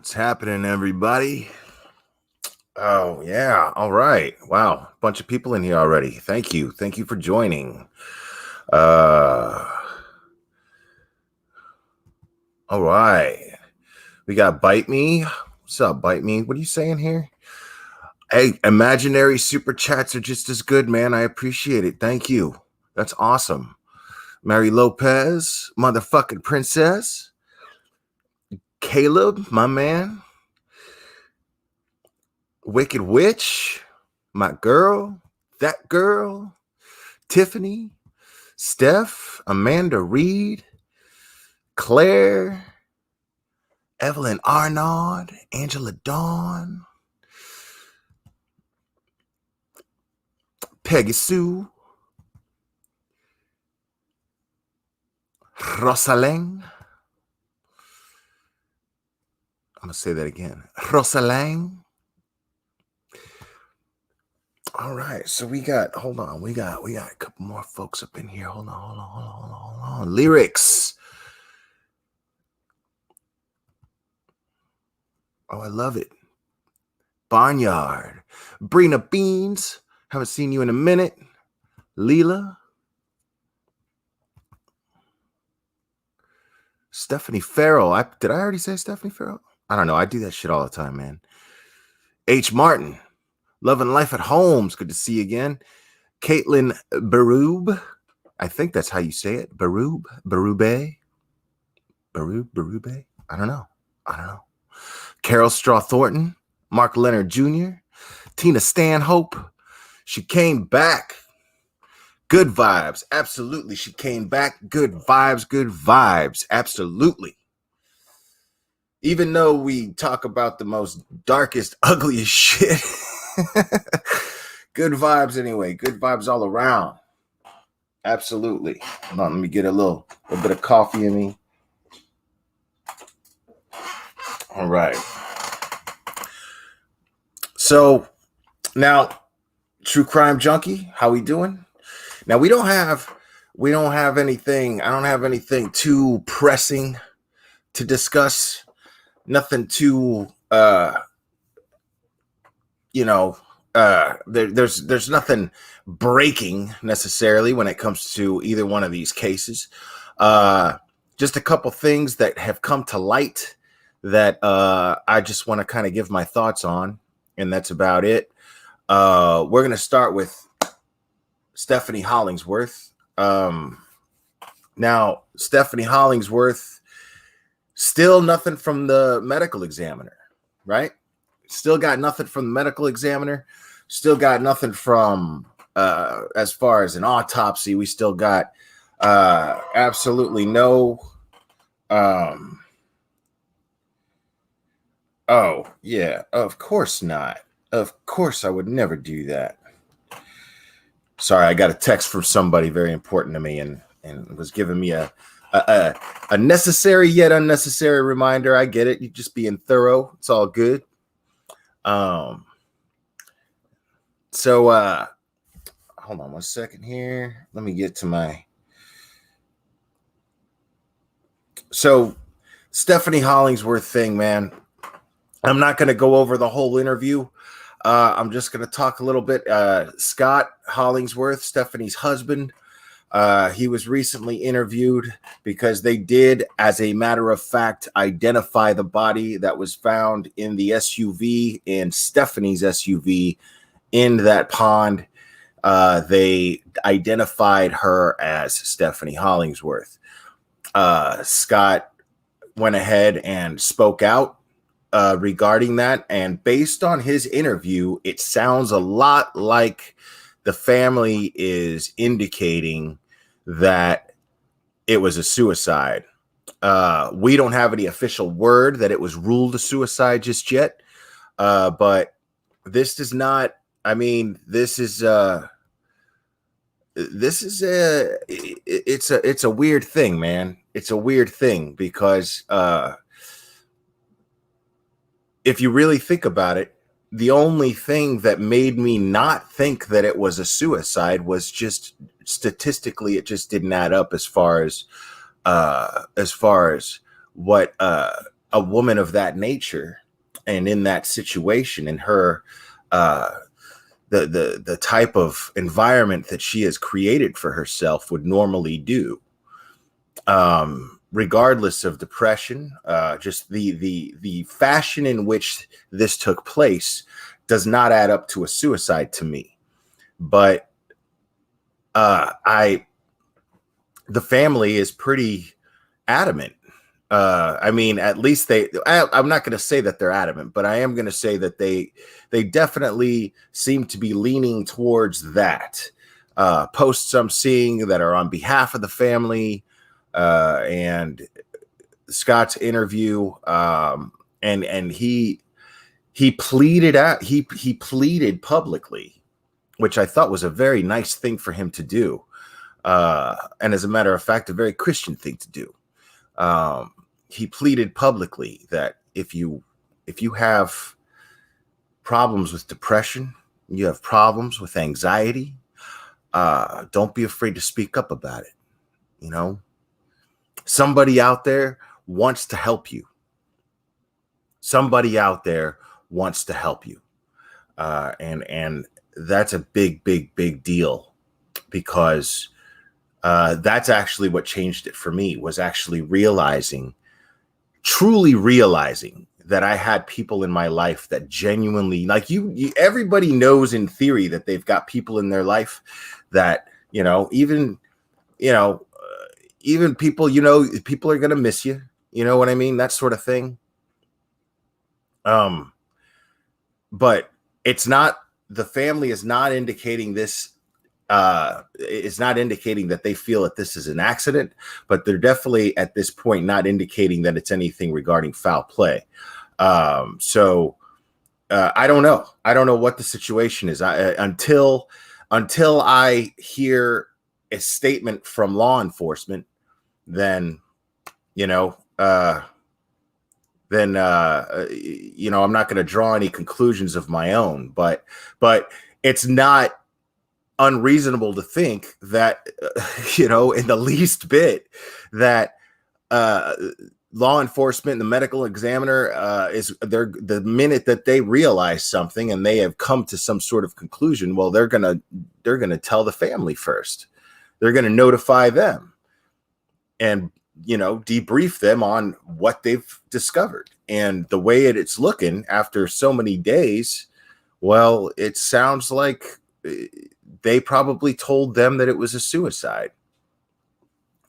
What's happening, everybody? Oh, yeah. All right. Wow. Bunch of people in here already. Thank you. Thank you for joining. All right. We got Bite Me. What's up, Bite Me? What are you saying here? Hey, imaginary super chats are just as good, man. I appreciate it. Thank you. That's awesome. Mary Lopez, motherfucking princess. Caleb, my man. Wicked Witch, my girl, that girl, Tiffany, Steph, Amanda Reed, Claire, Evelyn Arnaud, Angela Dawn, Peggy Sue, Rosalang. I'm going to say that again. Rosalang. All right, so we got a couple more folks up in here. Hold on. Lyrics. Oh, I love it. Barnyard. Brina Beans. Haven't seen you in a minute. Leela. Stephanie Farrell. Did I already say Stephanie Farrell? I don't know. I do that shit all the time, man. H. Martin. Loving Life at Homes. Good to see you again. Caitlin Barube. I think that's how you say it. Barube. I don't know. Carol Straw Thornton. Mark Leonard Jr. Tina Stanhope. She came back. Good vibes. Absolutely. She came back. Good vibes. Absolutely. Even though we talk about the most darkest, ugliest shit. Good vibes anyway. Good vibes all around. Absolutely. Hold on, let me get a little bit of coffee in me. All right. So now, True Crime Junkie, how we doing? Now we don't have anything. I don't have anything too pressing to discuss. Nothing too there's nothing breaking necessarily when it comes to either one of these cases. Just a couple things that have come to light that I just want to kind of give my thoughts on, and that's about it. We're going to start with Stephanie Hollingsworth. Now, Stephanie Hollingsworth, still nothing from the medical examiner, right? Still got nothing from the medical examiner. Still got nothing from, as far as an autopsy, we still got absolutely no. Oh, yeah, of course not. Of course, I would never do that. Sorry, I got a text from somebody very important to me and was giving me a necessary yet unnecessary reminder. I get it. You're just being thorough. It's all good. So hold on one second here. Let me get to my. So Stephanie Hollingsworth thing, man. I'm not going to go over the whole interview. I'm just going to talk a little bit. Scott Hollingsworth, Stephanie's husband, he was recently interviewed because they did, as a matter of fact, identify the body that was found in the SUV, in Stephanie's SUV, in that pond. They identified her as Stephanie Hollingsworth. Scott went ahead and spoke out regarding that, and based on his interview, it sounds a lot like the family is indicating that it was a suicide. We don't have any official word that it was ruled a suicide just yet, but this does not. I mean, it's a weird thing, man. It's a weird thing because if you really think about it, the only thing that made me not think that it was a suicide was just statistically, it just didn't add up as far as what a woman of that nature and in that situation, in her the type of environment that she has created for herself would normally do, regardless of depression. Just the fashion in which this took place does not add up to a suicide to me. But the family is pretty adamant. I mean, at least I'm not going to say that they're adamant, but I am going to say that they definitely seem to be leaning towards that. Posts I'm seeing that are on behalf of the family, and Scott's interview, and he pleaded out, he pleaded publicly, which I thought was a very nice thing for him to do. And as a matter of fact, a very Christian thing to do. He pleaded publicly that if you have problems with depression, you have problems with anxiety, don't be afraid to speak up about it. You know, somebody out there wants to help you. Somebody out there wants to help you. And that's a big deal, because that's actually what changed it for me, was actually truly realizing that I had people in my life that genuinely, like everybody knows in theory that they've got people in their life that, even people, people are going to miss you. You know what I mean? That sort of thing. But it's not, the family is not indicating this. It's not indicating that they feel that this is an accident, but they're definitely at this point not indicating that it's anything regarding foul play. So I don't know. I don't know what the situation is. Until I hear a statement from law enforcement, then, I'm not going to draw any conclusions of my own, but it's not unreasonable to think that, in the least bit, that law enforcement, the medical examiner, the minute that they realize something and they have come to some sort of conclusion, well, they're gonna tell the family first. They're gonna notify them and debrief them on what they've discovered. And the way it's looking after so many days, well, it sounds like they probably told them that it was a suicide.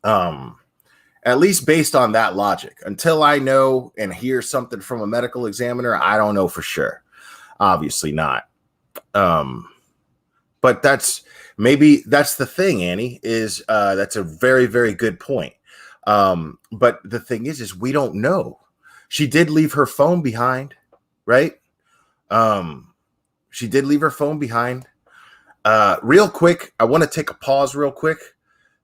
At least based on that logic. Until I know and hear something from a medical examiner, I don't know for sure. Obviously not. But that's the thing, Annie, is that's a very, very good point. But the thing is we don't know. She did leave her phone behind, right? She did leave her phone behind. Real quick, I want to take a pause real quick.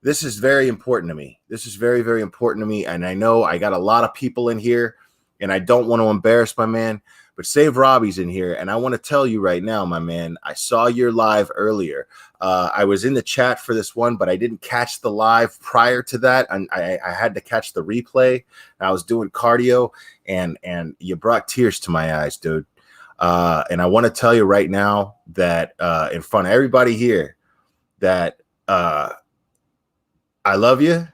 This is very important to me. This is very, very important to me. And I know I got a lot of people in here, and I don't want to embarrass my man, but Save Robbie's in here. And I want to tell you right now, my man, I saw your live earlier. I was in the chat for this one, but I didn't catch the live prior to that. And I had to catch the replay. I was doing cardio, and you brought tears to my eyes, dude. And I want to tell you right now that in front of everybody here that I love you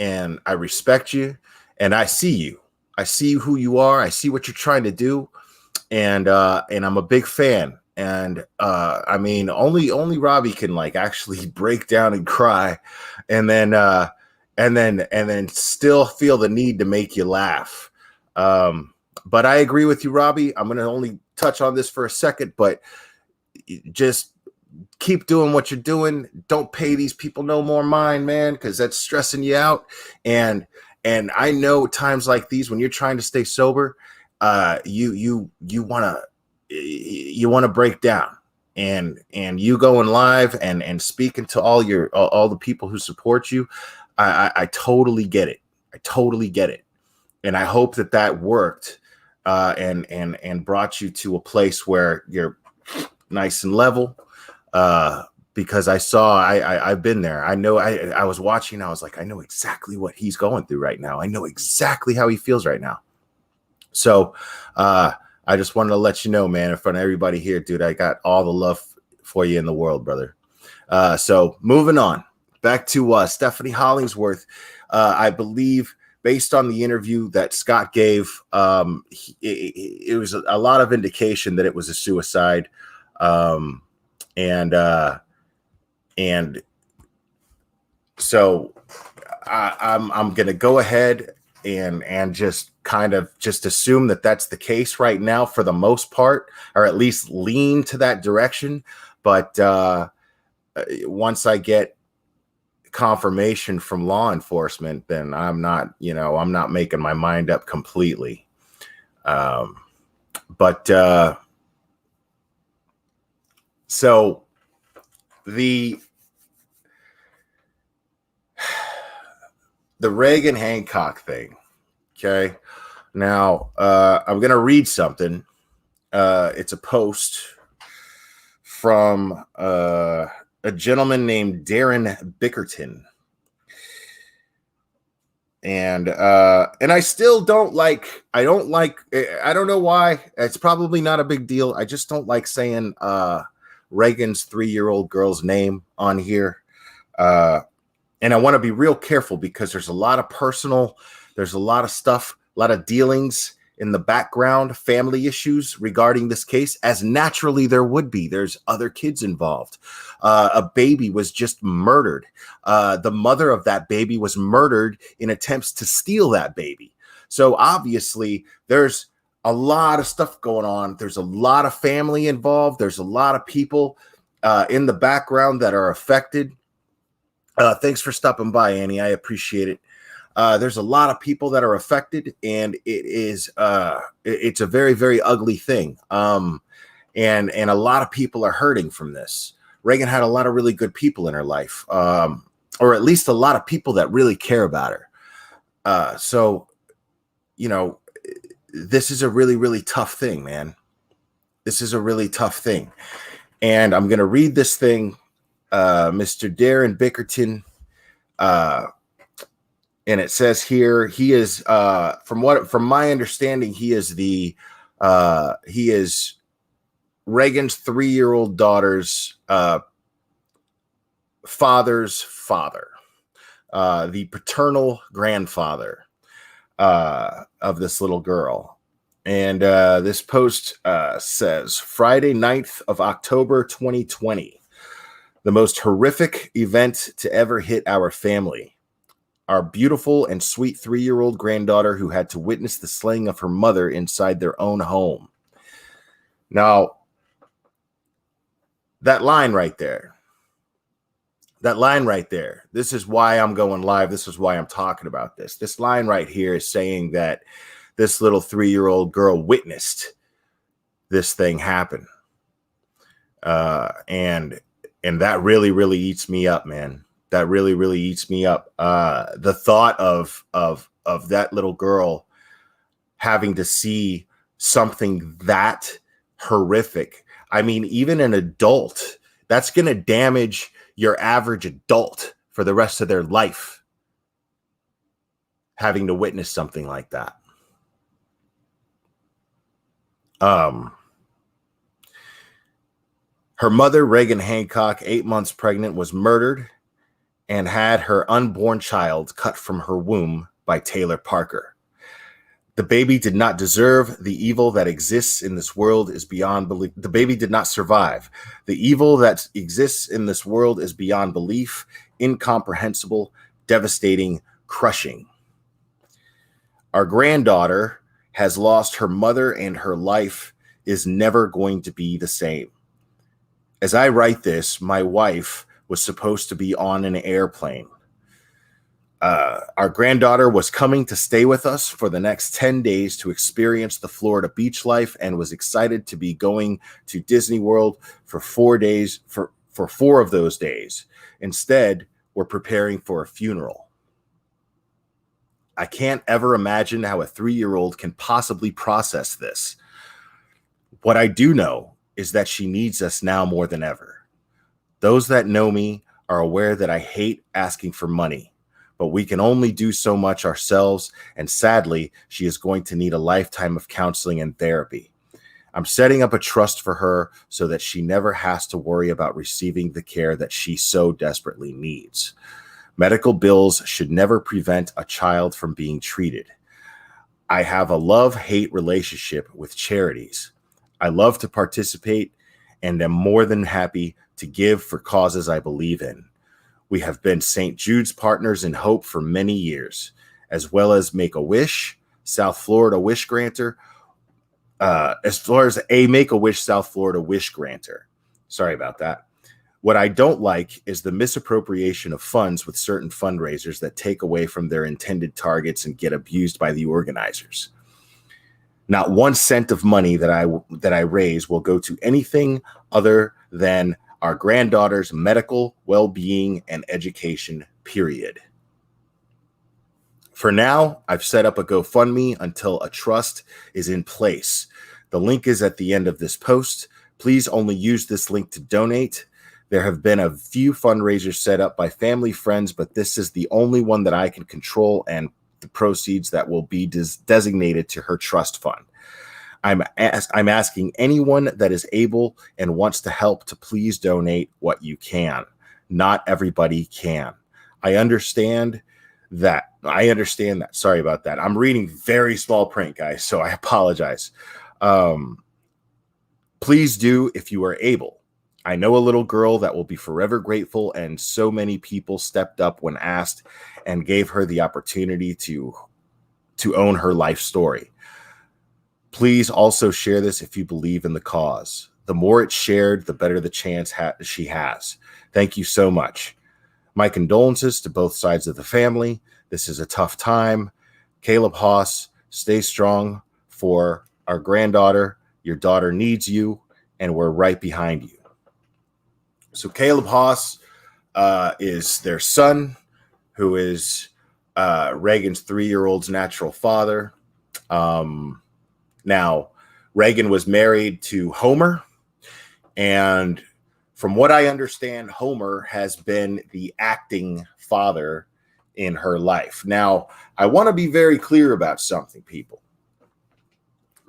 and I respect you and I see you. I see who you are. I see what you're trying to do. And I'm a big fan. And I mean, only Robbie can actually break down and cry and then still feel the need to make you laugh. But I agree with you, Robbie. I'm going to only touch on this for a second, but just keep doing what you're doing. Don't pay these people no more mind, man, because that's stressing you out. And I know times like these when you're trying to stay sober, you want to break down, and you going live and speaking to all the people who support you. I totally get it. I totally get it. And I hope that worked and brought you to a place where you're nice and level. Because I've been there. I know I was watching. I was like, I know exactly what he's going through right now. I know exactly how he feels right now. So I just wanted to let you know, man, in front of everybody here, dude, I got all the love for you in the world, brother. So moving on back to Stephanie Hollingsworth. I believe based on the interview that Scott gave, it was a lot of indication that it was a suicide. And so I'm going to go ahead and just kind of just assume that that's the case right now for the most part, or at least lean to that direction. But once I get confirmation from law enforcement, then I'm not making my mind up completely. So the Reagan Hancock thing. Okay. Now, I'm going to read something. It's a post from a gentleman named Darren Bickerton. And I still don't know why. It's probably not a big deal. I just don't like saying Reagan's 3-year-old girl's name on here. And I want to be real careful because there's a lot of there's a lot of stuff, a lot of dealings in the background, family issues regarding this case, as naturally there would be. There's other kids involved. A baby was just murdered. The mother of that baby was murdered in attempts to steal that baby. So obviously there's a lot of stuff going on. There's a lot of family involved. There's a lot of people in the background that are affected. Thanks for stopping by, Annie. I appreciate it. There's a lot of people that are affected, and it's a very, very ugly thing. And a lot of people are hurting from this. Reagan had a lot of really good people in her life, or at least a lot of people that really care about her. So, this is a really, really tough thing, man. This is a really tough thing. And I'm going to read this thing. Mr. Darren Bickerton, and it says here he is from my understanding he is Reagan's 3-year-old daughter's father's father, the paternal grandfather of this little girl. And this post says Friday 9th of October 2020. The most horrific event to ever hit our family. Our beautiful and sweet 3-year-old granddaughter who had to witness the slaying of her mother inside their own home. Now, that line right there, this is why I'm going live. This is why I'm talking about this. This line right here is saying that this little 3-year-old girl witnessed this thing happen. And that really, really eats me up, man. That really, really eats me up. The thought of that little girl having to see something that horrific. I mean, even an adult, that's going to damage your average adult for the rest of their life, having to witness something like that. Her mother, Reagan Hancock, 8 months pregnant, was murdered and had her unborn child cut from her womb by Taylor Parker. The baby did not deserve the evil that exists in this world is beyond belief. The baby did not survive. The evil that exists in this world is beyond belief, incomprehensible, devastating, crushing. Our granddaughter has lost her mother and her life is never going to be the same. As I write this, my wife was supposed to be on an airplane. Our granddaughter was coming to stay with us for the next 10 days to experience the Florida beach life and was excited to be going to Disney World for 4 days, for 4 of those days. Instead, we're preparing for a funeral. I can't ever imagine how a 3-year-old can possibly process this. What I do know is that she needs us now more than ever. Those that know me are aware that I hate asking for money, but we can only do so much ourselves, and sadly, she is going to need a lifetime of counseling and therapy. I'm setting up a trust for her so that she never has to worry about receiving the care that she so desperately needs. Medical bills should never prevent a child from being treated. I have a love-hate relationship with charities. I love to participate and am more than happy to give for causes I believe in. We have been St. Jude's Partners in Hope for many years, as well as Make-A-Wish, South Florida Wish Granter, as far as a Make-A-Wish South Florida Wish Granter. Sorry about that. What I don't like is the misappropriation of funds with certain fundraisers that take away from their intended targets and get abused by the organizers. Not 1 cent of money that I raise will go to anything other than our granddaughter's medical well-being and education, period. For now, I've set up a GoFundMe until a trust is in place. The link is at the end of this post. Please only use this link to donate. There have been a few fundraisers set up by family friends, but this is the only one that I can control, and the proceeds that will be designated to her trust fund. I'm asking anyone that is able and wants to help to please donate what you can. Not everybody can. I understand that. Sorry about that. I'm reading very small print, guys, so I apologize. Please do if you are able. I know a little girl that will be forever grateful, and so many people stepped up when asked and gave her the opportunity to own her life story. Please also share this if you believe in the cause. The more it's shared, the better the chance she has. Thank you so much. My condolences to both sides of the family. This is a tough time. Caleb Haas, stay strong for our granddaughter. Your daughter needs you, and we're right behind you. So Caleb Haas is their son, who is Reagan's 3-year-old's natural father. Now, Reagan was married to Homer, and from what I understand, Homer has been the acting father in her life. Now, I want to be very clear about something, people,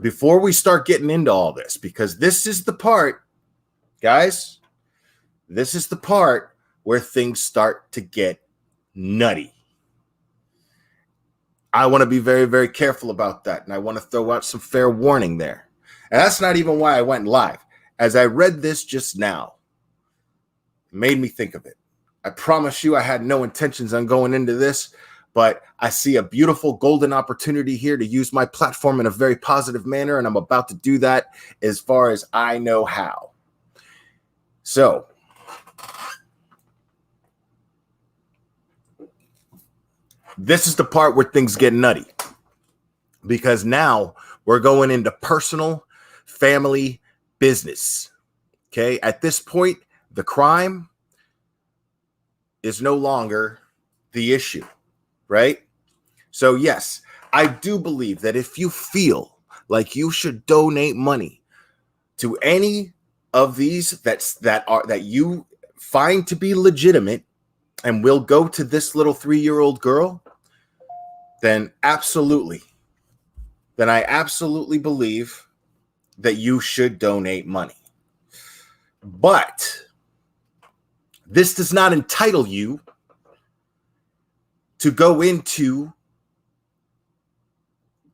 before we start getting into all this, because this is the part, guys, this is the part where things start to get nutty. I want to be very, very careful about that, and I want to throw out some fair warning there. And that's not even why I went live. As I read this just now, it made me think of it. I promise you I had no intentions on going into this, but I see a beautiful golden opportunity here to use my platform in a very positive manner, and I'm about to do that as far as I know how. So, this is the part where things get nutty, because now we're going into personal family business. Okay. At this point, the crime is no longer the issue, right? So yes, I do believe that if you feel like you should donate money to any of these that you find to be legitimate and will go to this little 3-year-old girl, then absolutely. Then I absolutely believe that you should donate money. But this does not entitle you to go into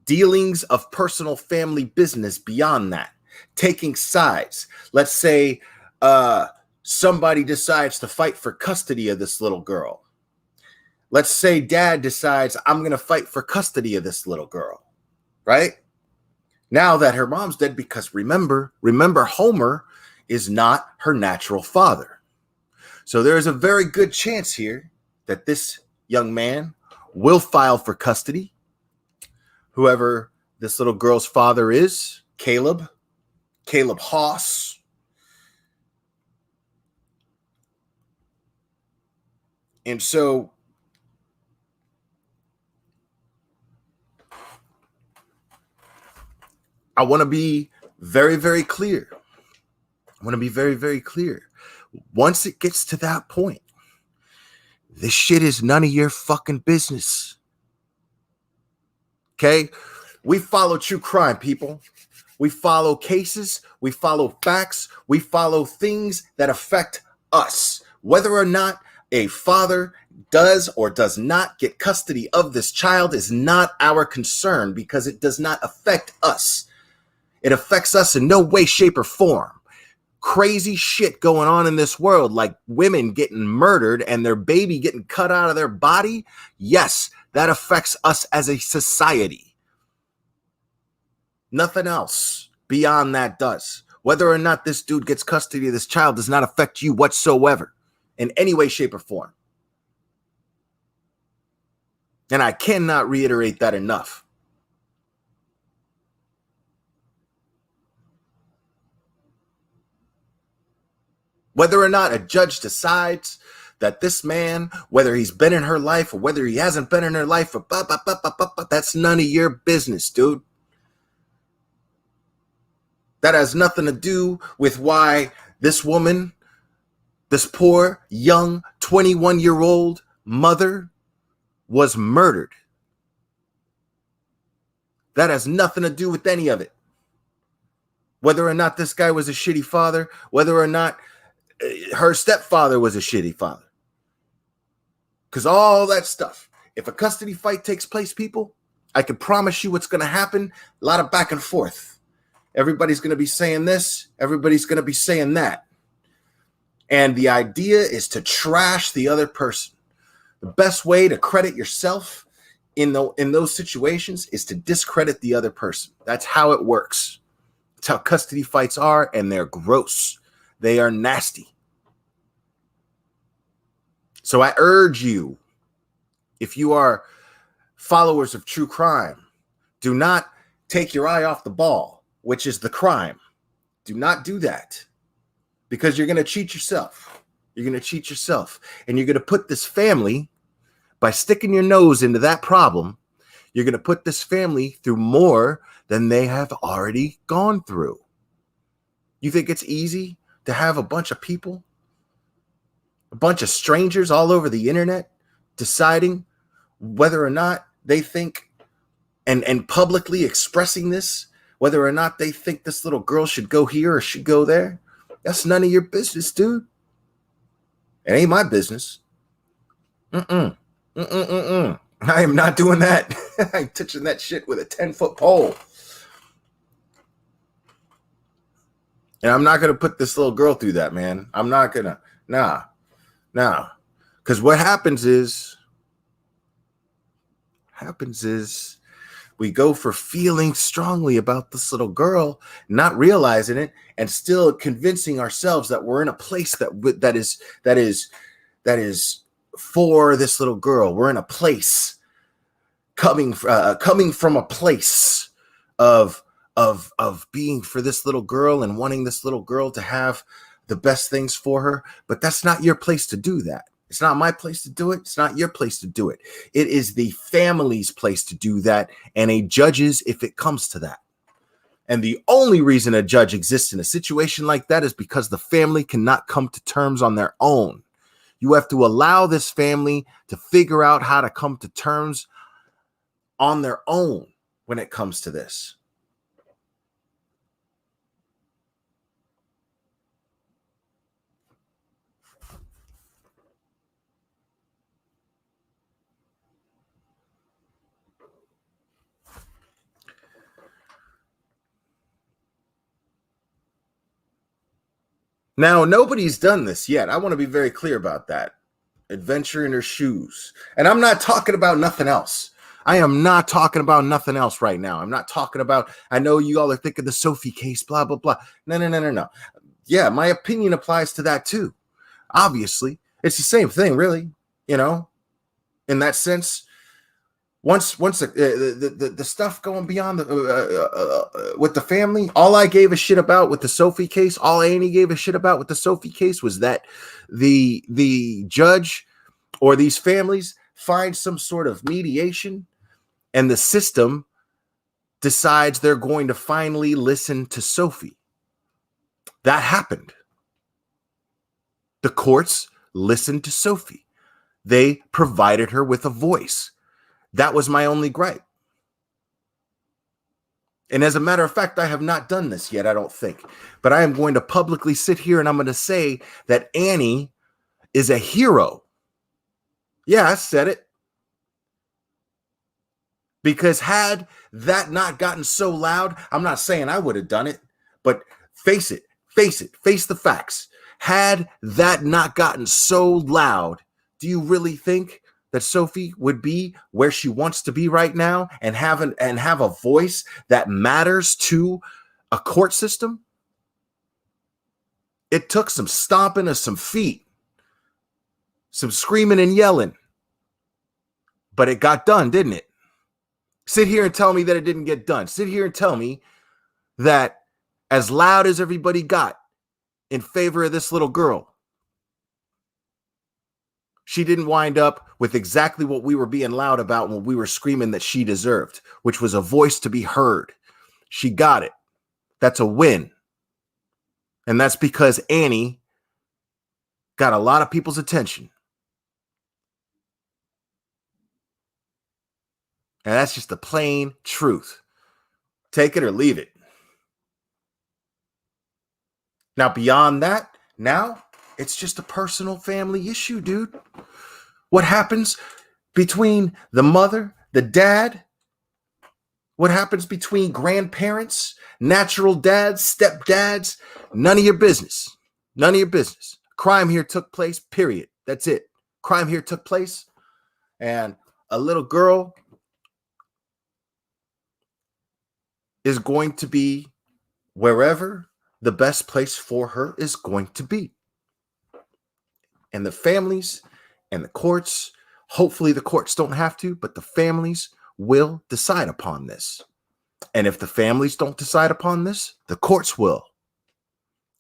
dealings of personal family business beyond that, taking sides. Let's say somebody decides to fight for custody of this little girl. Let's say dad decides, I'm going to fight for custody of this little girl, right? Now that her mom's dead, because remember, Homer is not her natural father. So there is a very good chance here that this young man will file for custody. Whoever this little girl's father is, Caleb Haas. And so I want to be very, very clear. Once it gets to that point, This shit is none of your fucking business. Okay? We follow true crime, people. We follow cases. We follow facts. We follow things that affect us. Whether or not a father does or does not get custody of this child is not our concern because it does not affect us. It affects us in no way, shape, or form. Crazy shit going on in this world, like women getting murdered and their baby getting cut out of their body. Yes, that affects us as a society. Nothing else beyond that does. Whether or not this dude gets custody of this child does not affect you whatsoever in any way, shape, or form. And I cannot reiterate that enough. Whether or not a judge decides that this man, whether he's been in her life or whether he hasn't been in her life, that's none of your business, dude. That has nothing to do with why this woman, this poor, young, 21-year-old mother was murdered. That has nothing to do with any of it. Whether or not this guy was a shitty father, whether or not her stepfather was a shitty father. Because all that stuff, if a custody fight takes place, people, I can promise you what's going to happen. A lot of back and forth. Everybody's going to be saying this. Everybody's going to be saying that. And the idea is to trash the other person. The best way to credit yourself in those situations is to discredit the other person. That's how it works. That's how custody fights are, and they're gross. They are nasty. So I urge you, if you are followers of true crime, do not take your eye off the ball, which is the crime. Do not do that because you're going to cheat yourself. You're going to cheat yourself. And you're going to put this family, by sticking your nose into that problem, you're going to put this family through more than they have already gone through. You think it's easy to have a bunch of people, a bunch of strangers all over the internet deciding whether or not they think and publicly expressing this, whether or not they think this little girl should go here or should go there? That's none of your business, dude. It ain't my business. I am not doing that. I'm touching that shit with a 10-foot pole. And I'm not going to put this little girl through that, man. I'm not going to. Nah. Because what happens is we go for feeling strongly about this little girl, not realizing it, and still convincing ourselves that we're in a place that is for this little girl. We're in a place coming from a place of being for this little girl and wanting this little girl to have the best things for her. But that's not your place to do that. It's not my place to do it. It's not your place to do it. It is the family's place to do that, and a judge's if it comes to that. And the only reason a judge exists in a situation like that is because the family cannot come to terms on their own. You have to allow this family to figure out how to come to terms on their own when it comes to this. Now, nobody's done this yet. I want to be very clear about that. Adventure in her shoes. And I'm not talking about nothing else. I am not talking about nothing else right now. I'm not talking about, I know you all are thinking the Sophie case, blah, blah, blah. No. Yeah, my opinion applies to that too. Obviously, it's the same thing, really, in that sense. Once the stuff going beyond with the family, all I gave a shit about with the Sophie case, all Annie gave a shit about with the Sophie case was that the judge or these families find some sort of mediation and the system decides they're going to finally listen to Sophie. That happened. The courts listened to Sophie. They provided her with a voice. That was my only gripe. And as a matter of fact, I have not done this yet, I don't think. But I am going to publicly sit here and I'm going to say that Annie is a hero. Yeah, I said it. Because had that not gotten so loud, I'm not saying I would have done it, but face the facts. Had that not gotten so loud, do you really think that Sophie would be where she wants to be right now and have a voice that matters to a court system? It took some stomping of some feet, some screaming and yelling, but it got done, didn't it? Sit here and tell me that it didn't get done. Sit here and tell me that as loud as everybody got in favor of this little girl, she didn't wind up with exactly what we were being loud about when we were screaming that she deserved, which was a voice to be heard. She got it. That's a win. And that's because Annie got a lot of people's attention. And that's just the plain truth. Take it or leave it. Now, beyond that, now it's just a personal family issue, dude. What happens between the mother, the dad? What happens between grandparents, natural dads, stepdads? None of your business. None of your business. Crime here took place, period. That's it. Crime here took place. And a little girl is going to be wherever the best place for her is going to be. And the families and the courts, hopefully the courts don't have to, but the families will decide upon this. And if the families don't decide upon this, the courts will.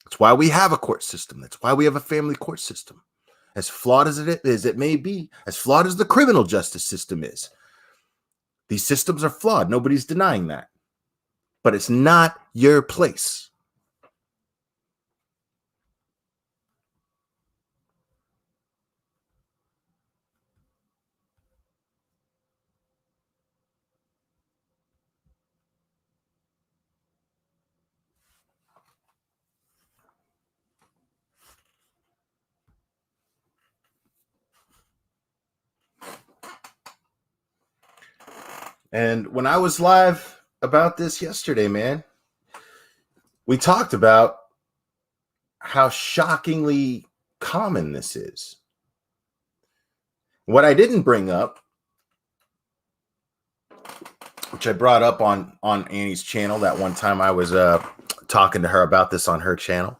That's why we have a court system. That's why we have a family court system. As flawed as it may be, as flawed as the criminal justice system is. These systems are flawed. Nobody's denying that. But it's not your place. And when I was live about this yesterday, man, we talked about how shockingly common this is. What I didn't bring up, which I brought up on Annie's channel that one time I was talking to her about this on her channel.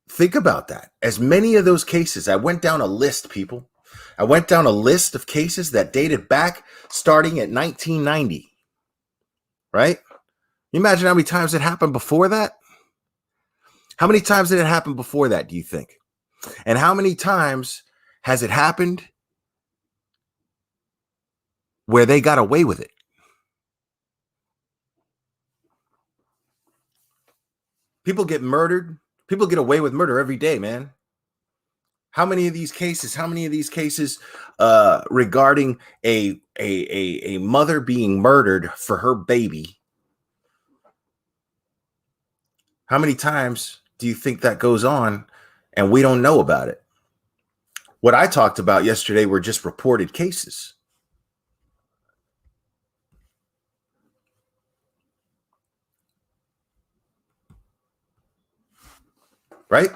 Think about that. As many of those cases, I went down a list, people. I went down a list of cases that dated back starting at 1990. Right? You imagine how many times it happened before that? How many times did it happen before that, do you think? And how many times has it happened where they got away with it? People get murdered. People get away with murder every day, man. How many of these cases regarding a mother being murdered for her baby? How many times do you think that goes on and we don't know about it? What I talked about yesterday were just reported cases. Right?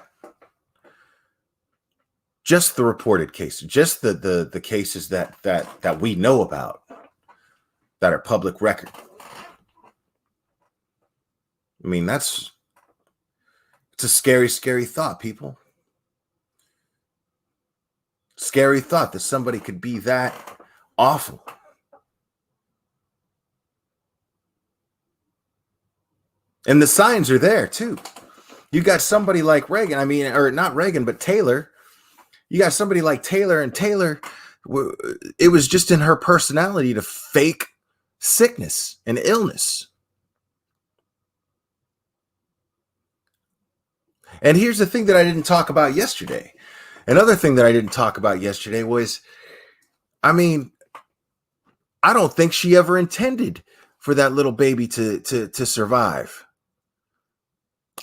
Just the reported cases, just the cases that we know about, that are public record. I mean, it's a scary, scary thought, people. Scary thought that somebody could be that awful. And the signs are there too. You got somebody like Reagan, or not Reagan, but Taylor. You got somebody like Taylor, and Taylor, it was just in her personality to fake sickness and illness. And here's the thing that I didn't talk about yesterday. Another thing that I didn't talk about yesterday was, I mean, I don't think she ever intended for that little baby to survive.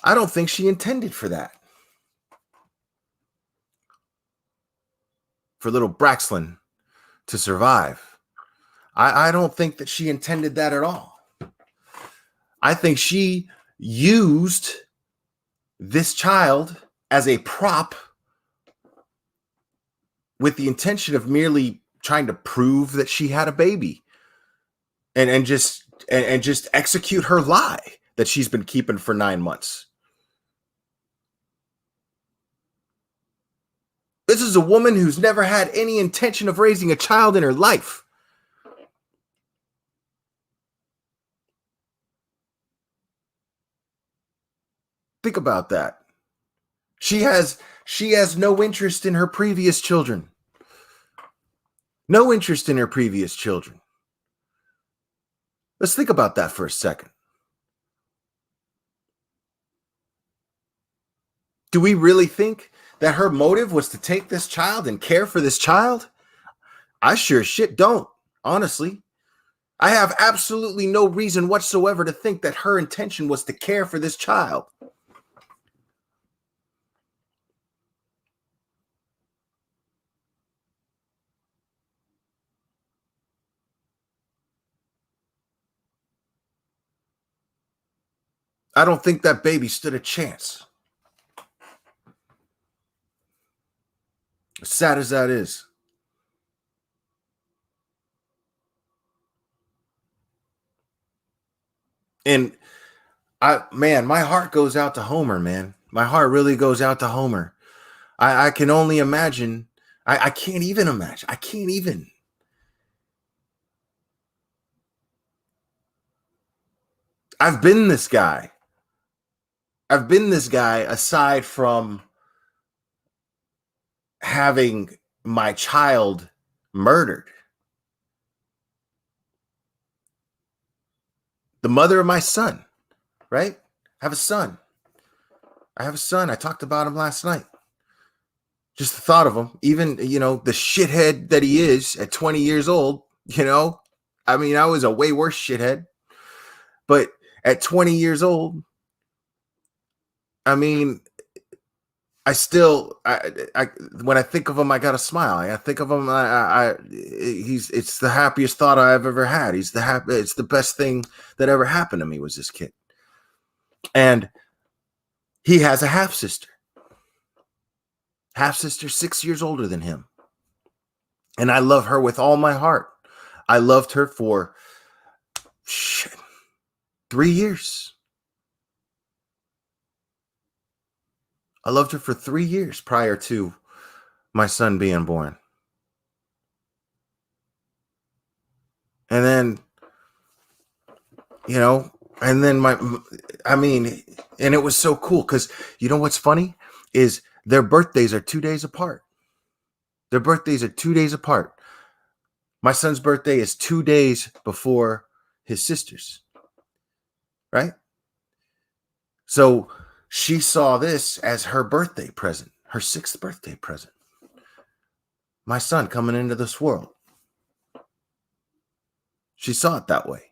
I don't think she intended for that. For little Braxlin to survive. I don't think that she intended that at all. I think she used this child as a prop with the intention of merely trying to prove that she had a baby and just execute her lie that she's been keeping for 9 months. This is a woman who's never had any intention of raising a child in her life. Think about that. She has no interest in her previous children. No interest in her previous children. Let's think about that for a second. Do we really think that her motive was to take this child and care for this child? I sure shit don't, honestly. I have absolutely no reason whatsoever to think that her intention was to care for this child. I don't think that baby stood a chance. As sad as that is. And my heart goes out to Homer, man. My heart really goes out to Homer. I can only imagine. I can't even imagine. I can't even. I've been this guy. I've been this guy aside from having my child murdered. The mother of my son, right? I have a son. I talked about him last night. Just the thought of him, even, the shithead that he is at 20 years old, I mean, I was a way worse shithead. But at 20 years old, I mean, I still, when I think of him, I got to smile. I think of him. It's the happiest thought I've ever had. It's the best thing that ever happened to me was this kid. And he has a half sister, 6 years older than him. And I love her with all my heart. I loved her for 3 years. I loved her for 3 years prior to my son being born. And then, and it was so cool because what's funny is their birthdays are 2 days apart. My son's birthday is 2 days before his sister's, right? So she saw this as her birthday present, her 6th birthday present. My son coming into this world. She saw it that way.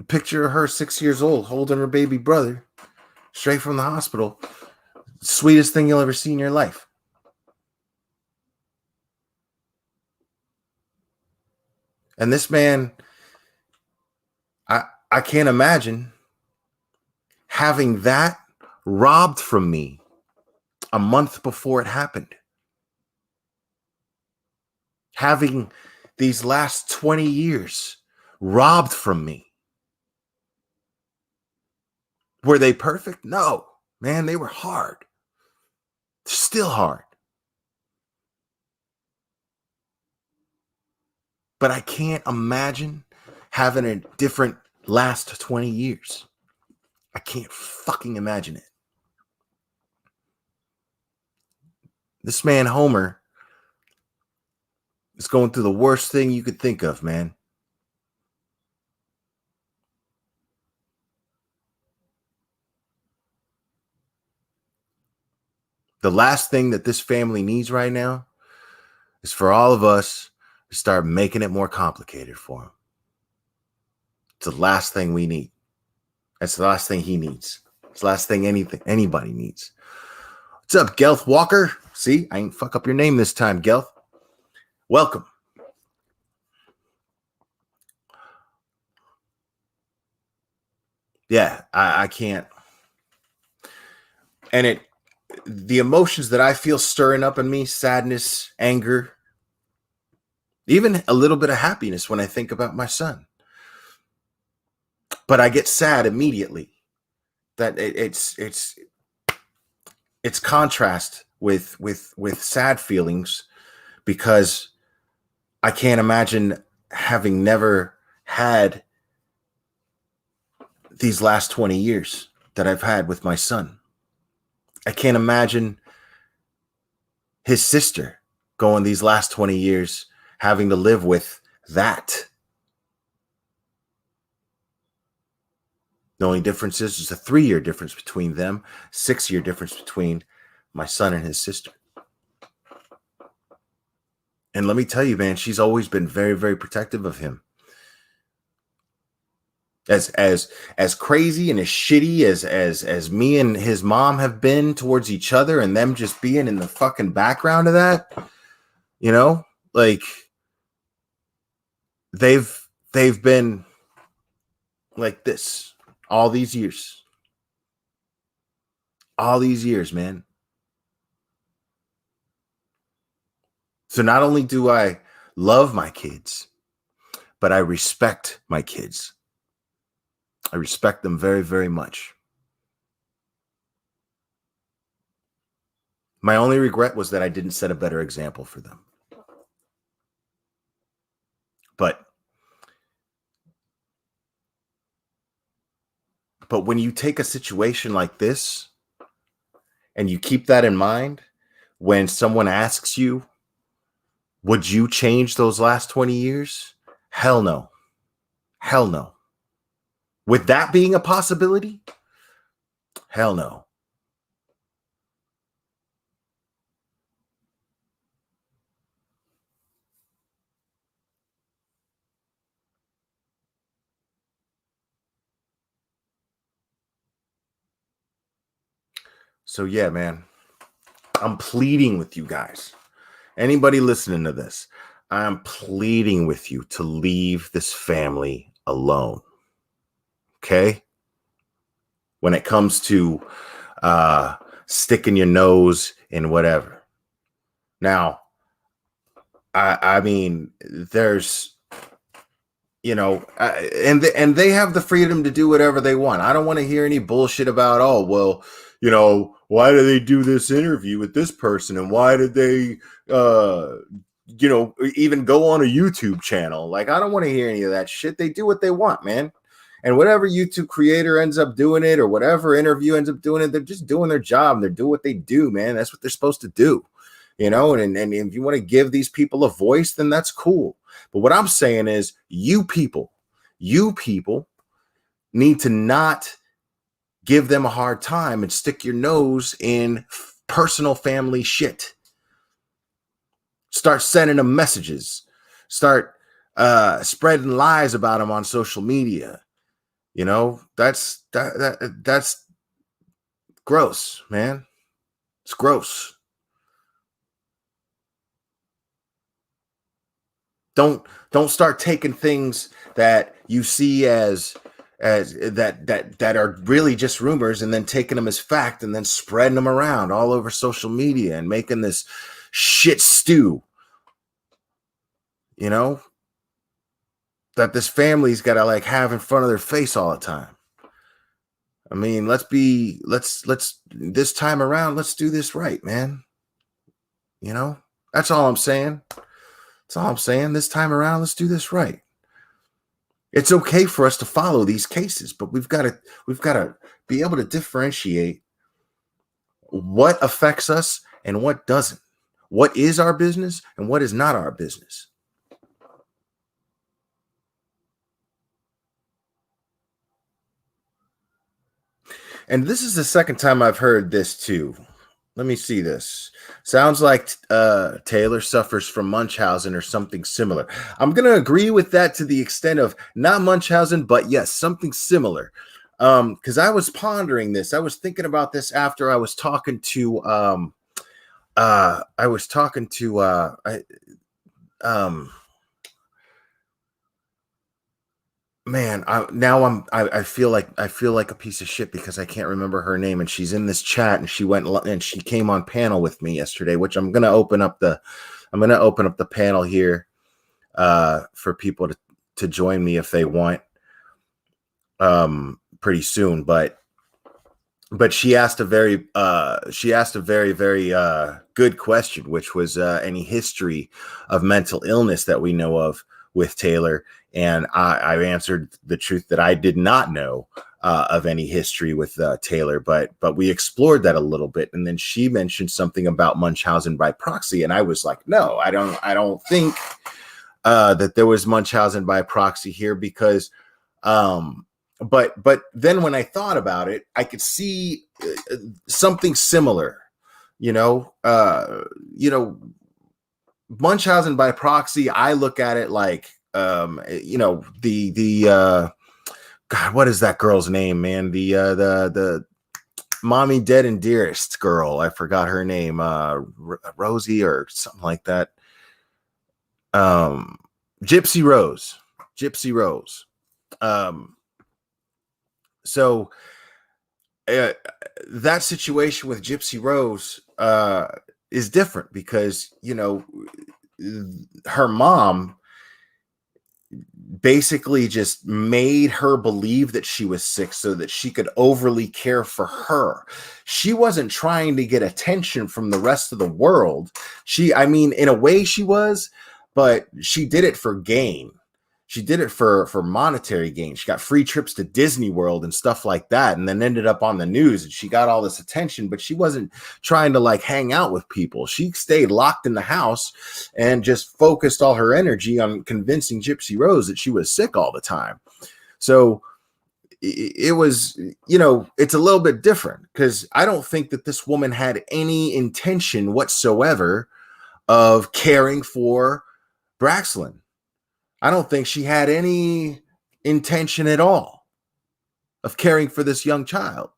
Picture of her 6 years old holding her baby brother straight from the hospital. Sweetest thing you'll ever see in your life. And this man, I can't imagine having that robbed from me a month before it happened. Having these last 20 years robbed from me. Were they perfect? No, man, they were hard. Still hard. But I can't imagine having a different last 20 years. I can't fucking imagine it. This man, Homer, is going through the worst thing you could think of, man. The last thing that this family needs right now is for all of us to start making it more complicated for them. It's the last thing we need. That's the last thing he needs. It's the last thing anybody needs. What's up, Gelth Walker? See, I ain't fuck up your name this time, Gelth. Welcome. Yeah, I can't. And the emotions that I feel stirring up in me, sadness, anger, even a little bit of happiness when I think about my son. But I get sad immediately. That it's contrast with sad feelings, because I can't imagine having never had these last 20 years that I've had with my son. I can't imagine his sister going these last 20 years having to live with that. The only difference is a 3-year difference between them, 6-year difference between my son and his sister. And let me tell you, man, she's always been very, very protective of him. As crazy and as shitty as me and his mom have been towards each other, and them just being in the fucking background of that, you know, like they've been like this all these years, man. So not only do I love my kids, but I respect my kids. I respect them very, very much. My only regret was that I didn't set a better example for them. But when you take a situation like this and you keep that in mind, when someone asks you, would you change those last 20 years? Hell no. Hell no. With that being a possibility? Hell no. So yeah, man, I'm pleading with you guys. Anybody listening to this, I'm pleading with you to leave this family alone. Okay? When it comes to sticking your nose in whatever. Now, I mean, there's, you know, and they have the freedom to do whatever they want. I don't want to hear any bullshit about, oh, well, you know, why do they do this interview with this person, and why did they, you know, even go on a YouTube channel? Like, I don't want to hear any of that shit. They do what they want, man. And whatever YouTube creator ends up doing it, or whatever interview ends up doing it, they're just doing their job. They're doing what they do, man. That's what they're supposed to do, you know. And if you want to give these people a voice, then that's cool. But what I'm saying is, you people need to not give them a hard time and stick your nose in personal family shit. Start sending them messages. Start spreading lies about them on social media. You know, that's gross, man. It's gross. Don't start taking things that you see as that are really just rumors, and then taking them as fact, and then spreading them around all over social media and making this shit stew, you know, that this family's got to like have in front of their face all the time. I mean, let's this time around, let's do this right, man. You know, that's all I'm saying. That's all I'm saying. This time around, let's do this right. It's okay for us to follow these cases, but we've got to be able to differentiate what affects us and what doesn't. What is our business and what is not our business. And this is the second time I've heard this too. Let me see this. Sounds like Taylor suffers from Munchausen or something similar. I'm going to agree with that to the extent of not Munchausen, but yes, something similar. Because I was pondering this. I was thinking about this after I was talking to I was talking to um man, I feel like a piece of shit because I can't remember her name, and she's in this chat, and she came on panel with me yesterday, which I'm gonna open up the panel here for people to join me if they want pretty soon, but she asked a very very good question, which was any history of mental illness that we know of with Taylor. And I answered the truth that I did not know of any history with Taylor, but we explored that a little bit. And then she mentioned something about Munchausen by proxy, and I was like, no, I don't think that there was Munchausen by proxy here, because but then when I thought about it, I could see something similar, you know, Munchausen by proxy. I look at it like, the God, what is that girl's name, man? The Mommy Dead and Dearest girl. I forgot her name. Rosie or something like that. Gypsy Rose. So that situation with Gypsy Rose is different because, her mom basically just made her believe that she was sick so that she could overly care for her. She wasn't trying to get attention from the rest of the world. In a way she was, but she did it for gain. She did it for monetary gain. She got free trips to Disney World and stuff like that, and then ended up on the news, and she got all this attention, but she wasn't trying to like hang out with people. She stayed locked in the house and just focused all her energy on convincing Gypsy Rose that she was sick all the time. So it was, it's a little bit different, because I don't think that this woman had any intention whatsoever of caring for Braxlin. I don't think she had any intention at all of caring for this young child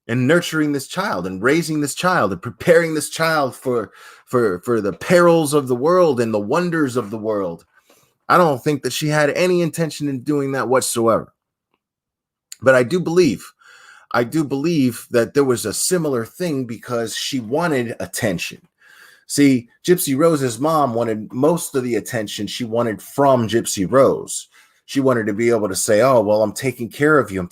and nurturing this child and raising this child and preparing this child for the perils of the world and the wonders of the world. I don't think that she had any intention in doing that whatsoever. But I do believe that there was a similar thing because she wanted attention. See, Gypsy Rose's mom wanted most of the attention she wanted from Gypsy Rose. She wanted to be able to say, oh, well, I'm taking care of you.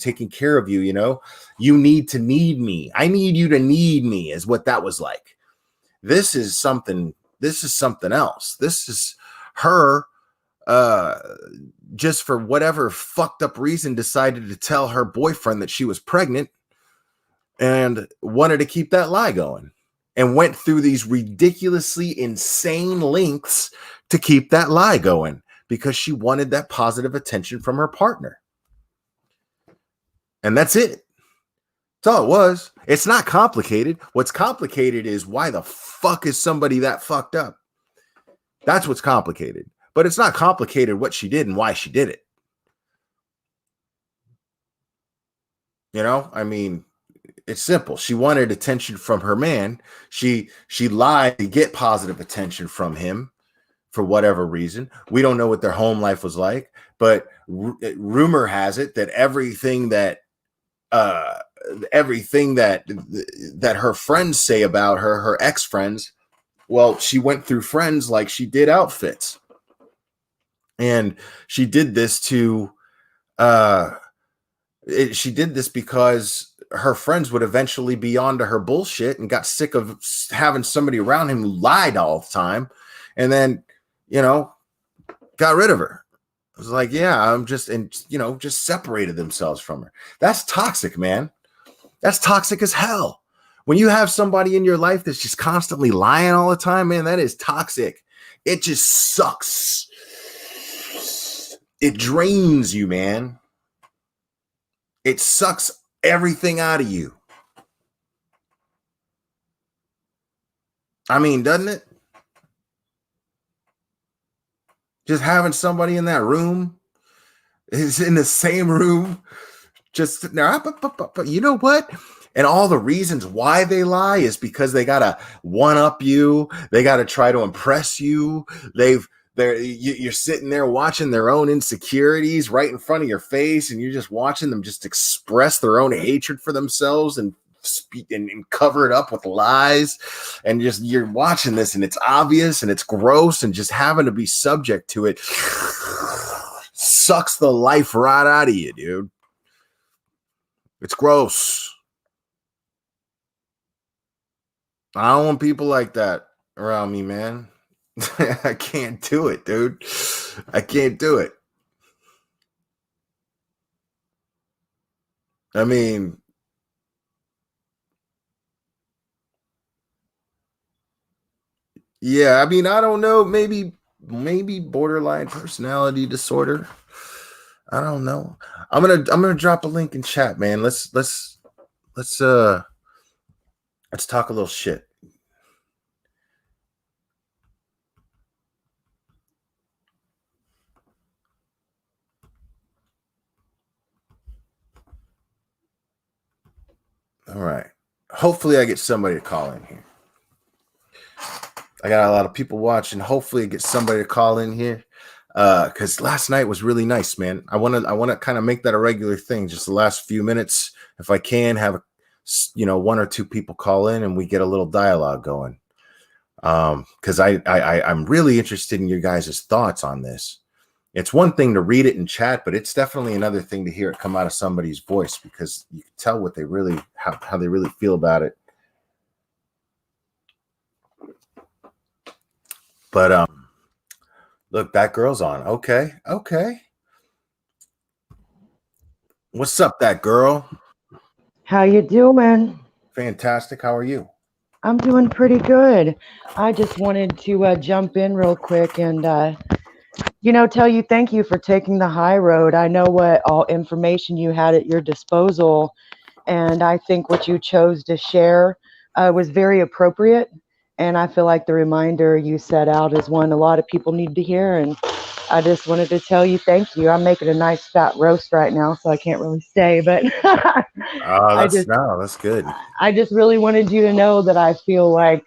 You need to need me. I need you to need me, is what that was like. This is something else. This is her just for whatever fucked up reason decided to tell her boyfriend that she was pregnant and wanted to keep that lie going. And went through these ridiculously insane lengths to keep that lie going because she wanted that positive attention from her partner. And that's it. That's all it was. It's not complicated. What's complicated is why the fuck is somebody that fucked up? That's what's complicated. But it's not complicated what she did and why she did it. It's simple. She wanted attention from her man. She lied to get positive attention from him for whatever reason. We don't know what their home life was like, but rumor has it that everything that her friends say about her ex-friends, well, she went through friends like she did outfits. And she did this because her friends would eventually be onto her bullshit and got sick of having somebody around him who lied all the time, and then, got rid of her. It was like, yeah, just separated themselves from her. That's toxic, man. That's toxic as hell. When you have somebody in your life that's just constantly lying all the time, man, that is toxic. It just sucks. It drains you, man. It sucks everything out of you. I mean, doesn't it? Just having somebody in that room is in the same room, just sitting there. But you know what? And all the reasons why they lie is because they gotta one up you. They gotta try to impress you. You're sitting there watching their own insecurities right in front of your face, and you're just watching them just express their own hatred for themselves and speak and cover it up with lies. And just you're watching this, and it's obvious and it's gross, and just having to be subject to it sucks the life right out of you, dude. It's gross. I don't want people like that around me, man. I can't do it, dude. I can't do it. I mean, yeah, I mean, I don't know, maybe borderline personality disorder. I don't know. I'm gonna drop a link in chat, man. Let's talk a little shit. All right. Hopefully I get somebody to call in here. I got a lot of people watching. Hopefully I get somebody to call in here. Because last night was really nice, man. I want to kind of make that a regular thing. Just the last few minutes, if I can, have one or two people call in and we get a little dialogue going. Because I'm really interested in your guys' thoughts on this. It's one thing to read it in chat, but it's definitely another thing to hear it come out of somebody's voice, because you can tell what they really how they really feel about it. But look, that girl's on. Okay. What's up, that girl? How you doing? Fantastic. How are you? I'm doing pretty good. I just wanted to jump in real quick and, tell you thank you for taking the high road. I know what all information you had at your disposal, and I think what you chose to share was very appropriate. And I feel like the reminder you set out is one a lot of people need to hear. And I just wanted to tell you thank you. I'm making a nice fat roast right now, so I can't really stay, but that's good. I just really wanted you to know that I feel like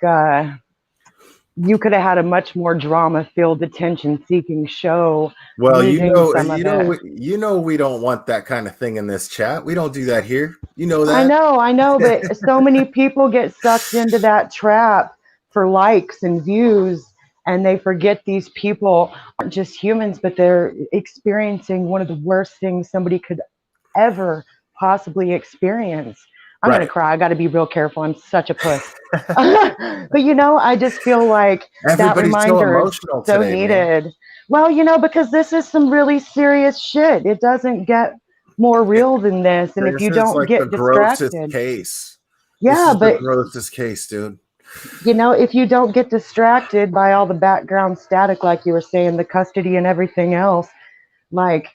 you could have had a much more drama-filled, attention-seeking show. Well, we don't want that kind of thing in this chat. We don't do that here. You know that. I know, but so many people get sucked into that trap for likes and views, and they forget these people aren't just humans, but they're experiencing one of the worst things somebody could ever possibly experience. I'm going to cry. I got to be real careful. I'm such a puss. But I just feel like that reminder is so needed. Man. Well, because this is some really serious shit. It doesn't get more real than this. And if you don't get distracted. Case. Yeah, but the grossest case, dude. If you don't get distracted by all the background static, like you were saying, the custody and everything else, like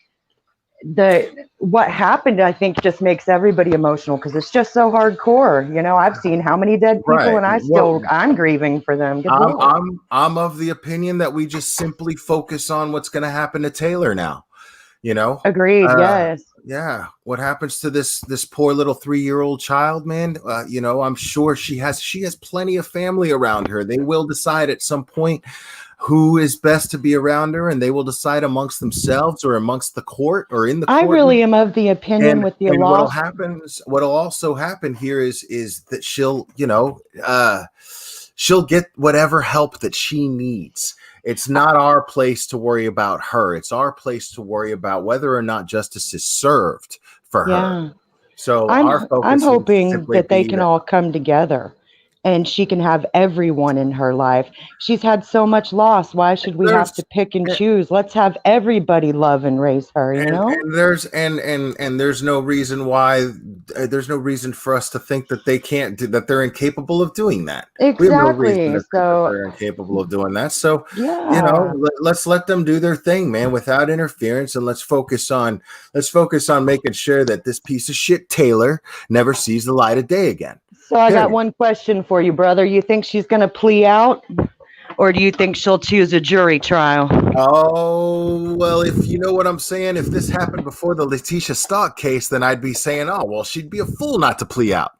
what happened, I think, just makes everybody emotional because it's just so hardcore. I've seen how many dead people, and I'm grieving for them. I'm of the opinion that we just simply focus on what's going to happen to Taylor now. Agreed. Yes. Yeah. What happens to this poor little 3-year-old child, man? I'm sure she has plenty of family around her. They will decide at some point who is best to be around her, and they will decide amongst themselves or amongst the court or in the court. I really am of the opinion with the law. What'll also happen here is that she'll get whatever help that she needs. It's not our place to worry about her. It's our place to worry about whether or not justice is served for her. So I'm hoping that they can all come together and she can have everyone in her life. She's had so much loss. Why should we have to pick and choose? Let's have everybody love and raise her, And there's no reason why there's no reason for us to think that they can't do that. They're incapable of doing that. Exactly. We have no reason to think that they're incapable of doing that. So let's let them do their thing, man, without interference, and let's focus on making sure that this piece of shit Taylor never sees the light of day again. So I got Period. one question for you, brother. You think she's going to plea out, or do you think she'll choose a jury trial? Oh, well, if you know what I'm saying, if this happened before the Letitia Stock case, then I'd be saying, oh, well, she'd be a fool not to plea out,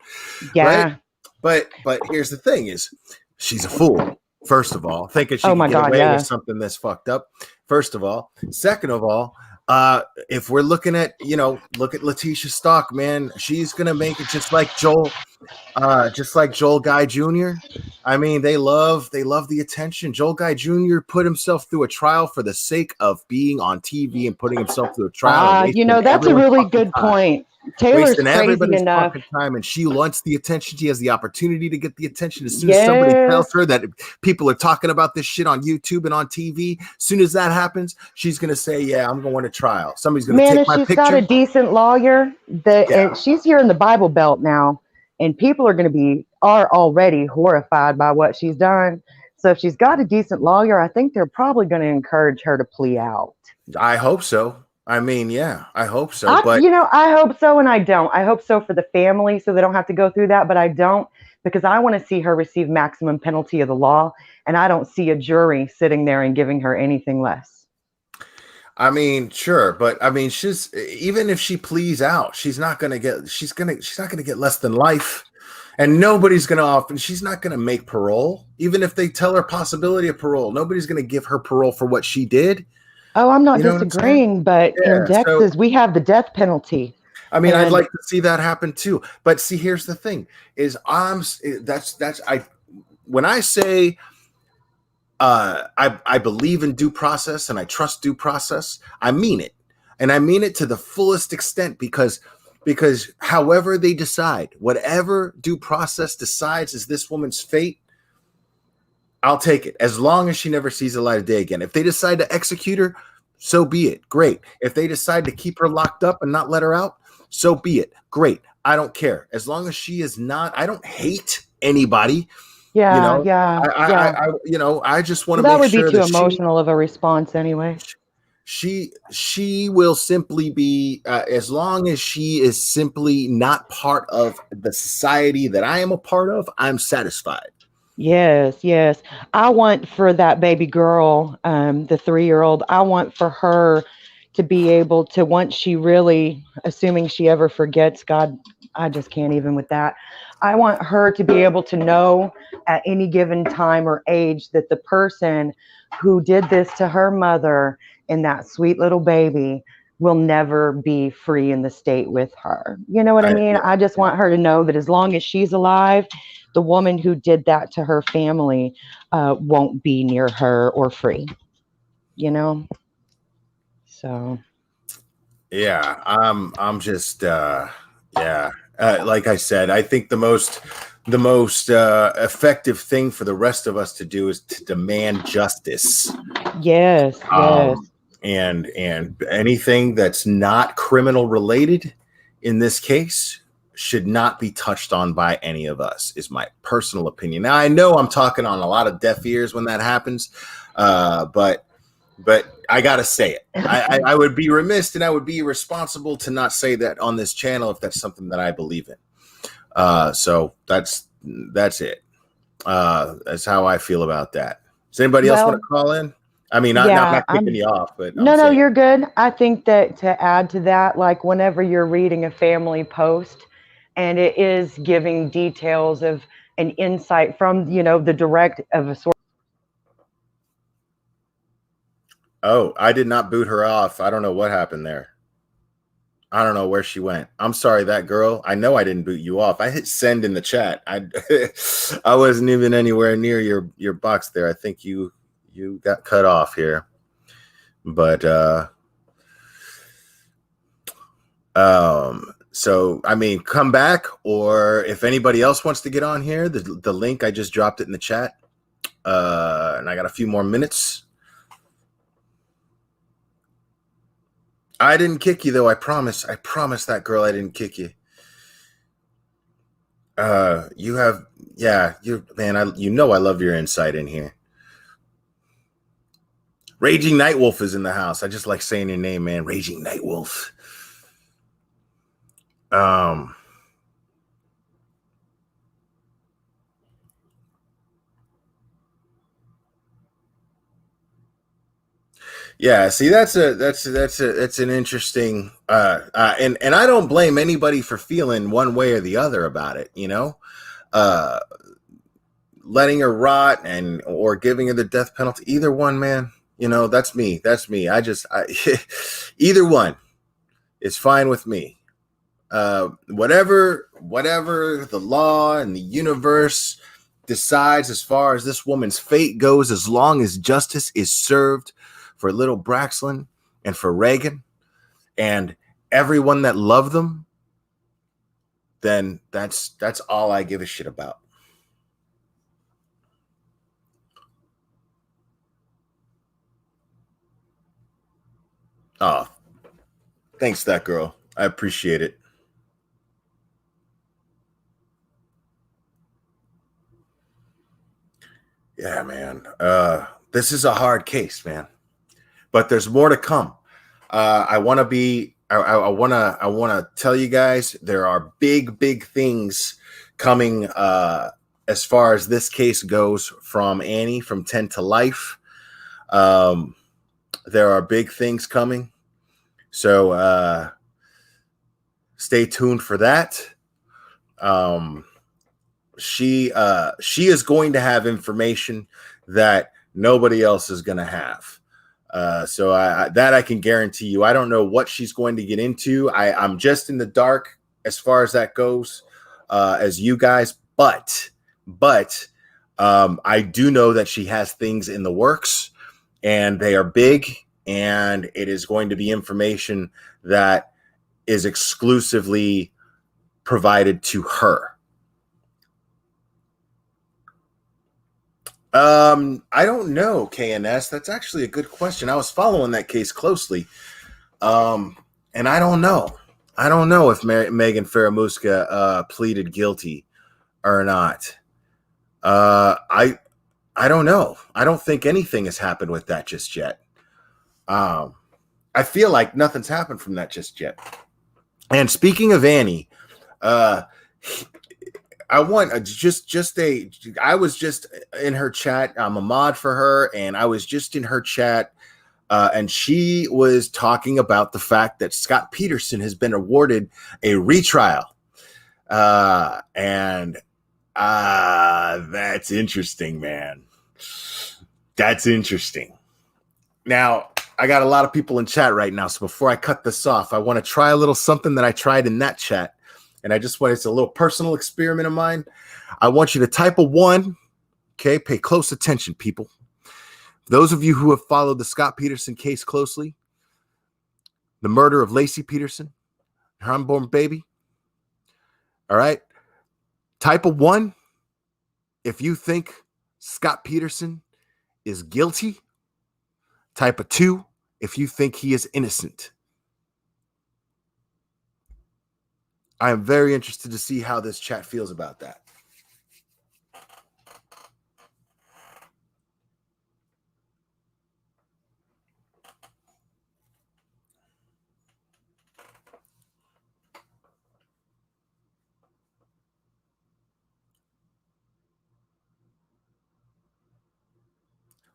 right? Yeah. But here's the thing is she's a fool, first of all, thinking she Oh could my get God. away with Yeah. something that's fucked up, first of all. Second of all, if we're looking at, look at Letitia Stock, man, she's going to make it just like Joel Guy Jr. I mean, they love the attention. Joel Guy Jr. put himself through a trial for the sake of being on TV and putting himself through a trial and wasting That's a everyone's really fucking good time. point. Taylor's Wasting crazy everybody's enough. fucking time, and she wants the attention. She has the opportunity to get the attention. As soon as Yes. somebody tells her that people are talking about this shit on YouTube and on TV, as soon as that happens, she's gonna say, "Yeah, I'm going to trial." Somebody's gonna Man, take if my she's got picture. a decent lawyer, Yeah, and she's here in the Bible Belt now, and people are already horrified by what she's done. So if she's got a decent lawyer, I think they're probably going to encourage her to plea out. I hope so. I mean, yeah, I hope so. I hope so, and I don't. I hope so for the family, so they don't have to go through that. But I don't, because I want to see her receive maximum penalty of the law, and I don't see a jury sitting there and giving her anything less. I mean, sure, but I mean, she's even if she pleads out, she's not gonna get less than life, and nobody's gonna offer. She's not gonna make parole, even if they tell her possibility of parole. Nobody's gonna give her parole for what she did. Oh, I'm not You know what I'm saying? disagreeing, but in Yeah. So Texas, we have the death penalty. I mean, I'd And like to see that happen too. But see, here's the thing: is when I say I believe in due process and I trust due process, I mean it, and I mean it to the fullest extent because however they decide, whatever due process decides is this woman's fate, I'll take it as long as she never sees the light of day again. If they decide to execute her, so be it. Great. If they decide to keep her locked up and not let her out, so be it. Great. I don't care. As long as she is not, I don't hate anybody. yeah, I just want to that make would be sure too that emotional of a response anyway. she will simply be as long as she is simply not part of the society that I am a part of, I'm satisfied. Yes, yes. I want for that baby girl, the 3-year-old, I want for her to be able to, once she really, assuming she ever forgets, God, I just can't even with that. I want her to be able to know at any given time or age that the person who did this to her mother and that sweet little baby will never be free in the state with her. You know what I mean? Yeah, I just want her to know that as long as she's alive, the woman who did that to her family won't be near her or free, you know? So, yeah. I'm just yeah. Like I said, I think the most effective thing for the rest of us to do is to demand justice. yes, yes. And anything that's not criminal related in this case should not be touched on by any of us, is my personal opinion. Now, I know I'm talking on a lot of deaf ears when that happens, but I gotta say it. I would be remiss and I would be irresponsible to not say that on this channel if that's something that I believe in. So that's it. That's how I feel about that. Does anybody else want to call in? I mean, I'm not kicking you off, but no, you're good. I think that to add to that, like whenever you're reading a family post and it is giving details of an insight from, the direct of a source. Oh, I did not boot her off. I don't know what happened there. I don't know where she went. I'm sorry, that girl. I know I didn't boot you off. I hit send in the chat. I wasn't even anywhere near your box there. I think you got cut off here. But so I mean, come back, or if anybody else wants to get on here, the link, I just dropped it in the chat. And I got a few more minutes. I didn't kick you though, I promise. I promise that girl I didn't kick you. You have, yeah, man, I love your insight in here. Raging Nightwolf is in the house. I just like saying your name, man. Raging Nightwolf. Yeah, see, that's an interesting and I don't blame anybody for feeling one way or the other about it, you know. Uh letting her rot and or giving her the death penalty, either one, man. You know, that's me. That's me. Either one is fine with me. Whatever the law and the universe decides as far as this woman's fate goes, as long as justice is served for little Braxlin and for Reagan and everyone that loved them, then that's all I give a shit about. Oh, thanks, that girl. I appreciate it. Yeah, man. This is a hard case, man. But there's more to come. I want to be. I want to. I want to tell you guys there are big things coming. As far as this case goes, from Annie, from 10 to Life, there are big things coming. So stay tuned for that. She is going to have information that nobody else is going to have. So I can guarantee you. I don't know what she's going to get into. I'm just in the dark as far as that goes, as you guys. But I do know that she has things in the works, and they are big, and it is going to be information that is exclusively provided to her. I don't know, KNS. That's actually a good question. I was following that case closely. And I don't know. I don't know if Megan Faramuska pleaded guilty or not. I don't know. I don't think anything has happened with that just yet. I feel like nothing's happened from that just yet. And speaking of Annie, I want I was just in her chat. I'm a mod for her, and I was just in her chat, and she was talking about the fact that Scott Peterson has been awarded a retrial. And that's interesting, man. That's interesting. Now, I got a lot of people in chat right now, so before I cut this off, I want to try a little something that I tried in that chat. And I just want, it's a little personal experiment of mine. I want you to type a 1. Okay, pay close attention, people. Those of you who have followed the Scott Peterson case closely, the murder of Lacey Peterson, her unborn baby. All right, type a 1 if you think Scott Peterson is guilty. Type a 2 if you think he is innocent. I am very interested to see how this chat feels about that.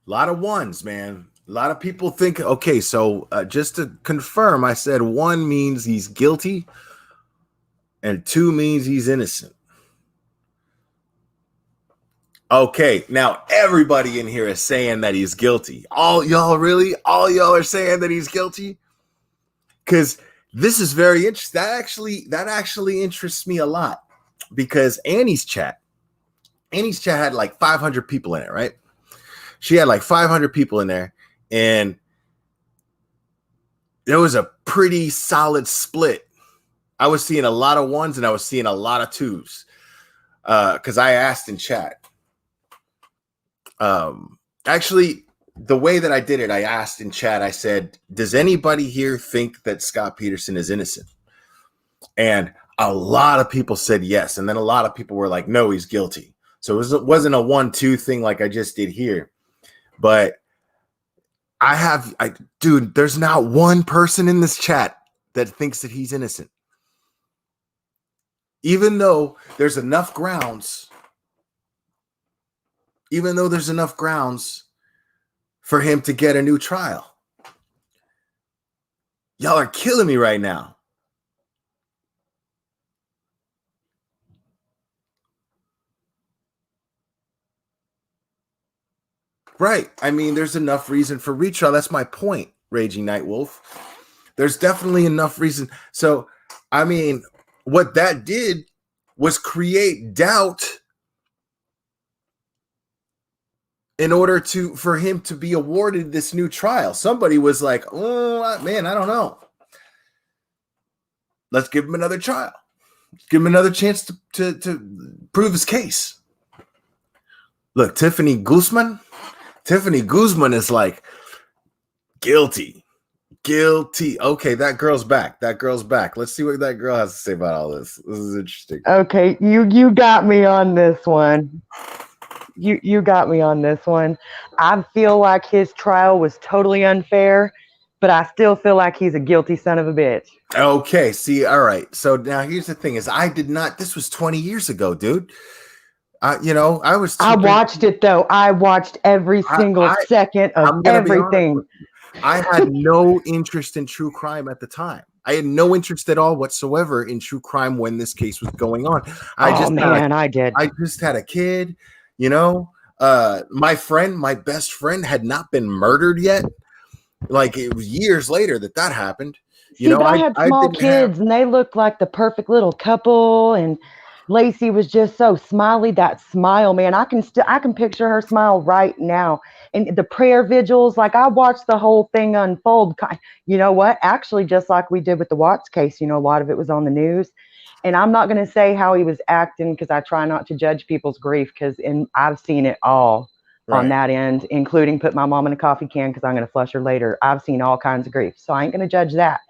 A lot of ones, man. A lot of people think, okay, so just to confirm, I said 1 means he's guilty and 2 means he's innocent. Okay, now everybody in here is saying that he's guilty. All y'all are saying that he's guilty? Because this is very interesting. That actually interests me a lot, because Annie's chat had like 500 people in it, right? She had like 500 people in there, and there was a pretty solid split. I was seeing a lot of 1s and I was seeing a lot of 2s, because I asked in chat. Actually, the way that I did it, I asked in chat, I said, does anybody here think that Scott Peterson is innocent? And a lot of people said yes. And then a lot of people were like, no, he's guilty. So it wasn't a 1-2 thing like I just did here. But dude, there's not one person in this chat that thinks that he's innocent. Even though there's enough grounds for him to get a new trial. Y'all are killing me right now. Right. I mean, there's enough reason for retrial. That's my point, Raging Night Wolf. There's definitely enough reason. So, I mean, what that did was create doubt in order for him to be awarded this new trial. Somebody was like, oh, man, I don't know. Let's give him another trial. Give him another chance to prove his case. Look, Tiffany Guzman is like, guilty. Okay, that girl's back. Let's see what that girl has to say about all this. This is interesting. Okay, you got me on this one. You got me on this one. I feel like his trial was totally unfair, but I still feel like he's a guilty son of a bitch. Okay, see, all right. So now here's the thing: is I did not. This was 20 years ago, dude. I watched it though. I watched every single second of everything. I had no interest in true crime at the time. I had no interest at all whatsoever in true crime when this case was going on. I did. I just had a kid, my best friend had not been murdered yet. Like, it was years later that happened. I had small kids and they looked like the perfect little couple, and Lacey was just so smiley. That smile, man, I can picture her smile right now. And the prayer vigils, like, I watched the whole thing unfold. You know what? Actually, just like we did with the Watts case, a lot of it was on the news. And I'm not going to say how he was acting because I try not to judge people's grief, I've seen it all on that end, including put my mom in a coffee can because I'm going to flush her later. I've seen all kinds of grief. So I ain't going to judge that.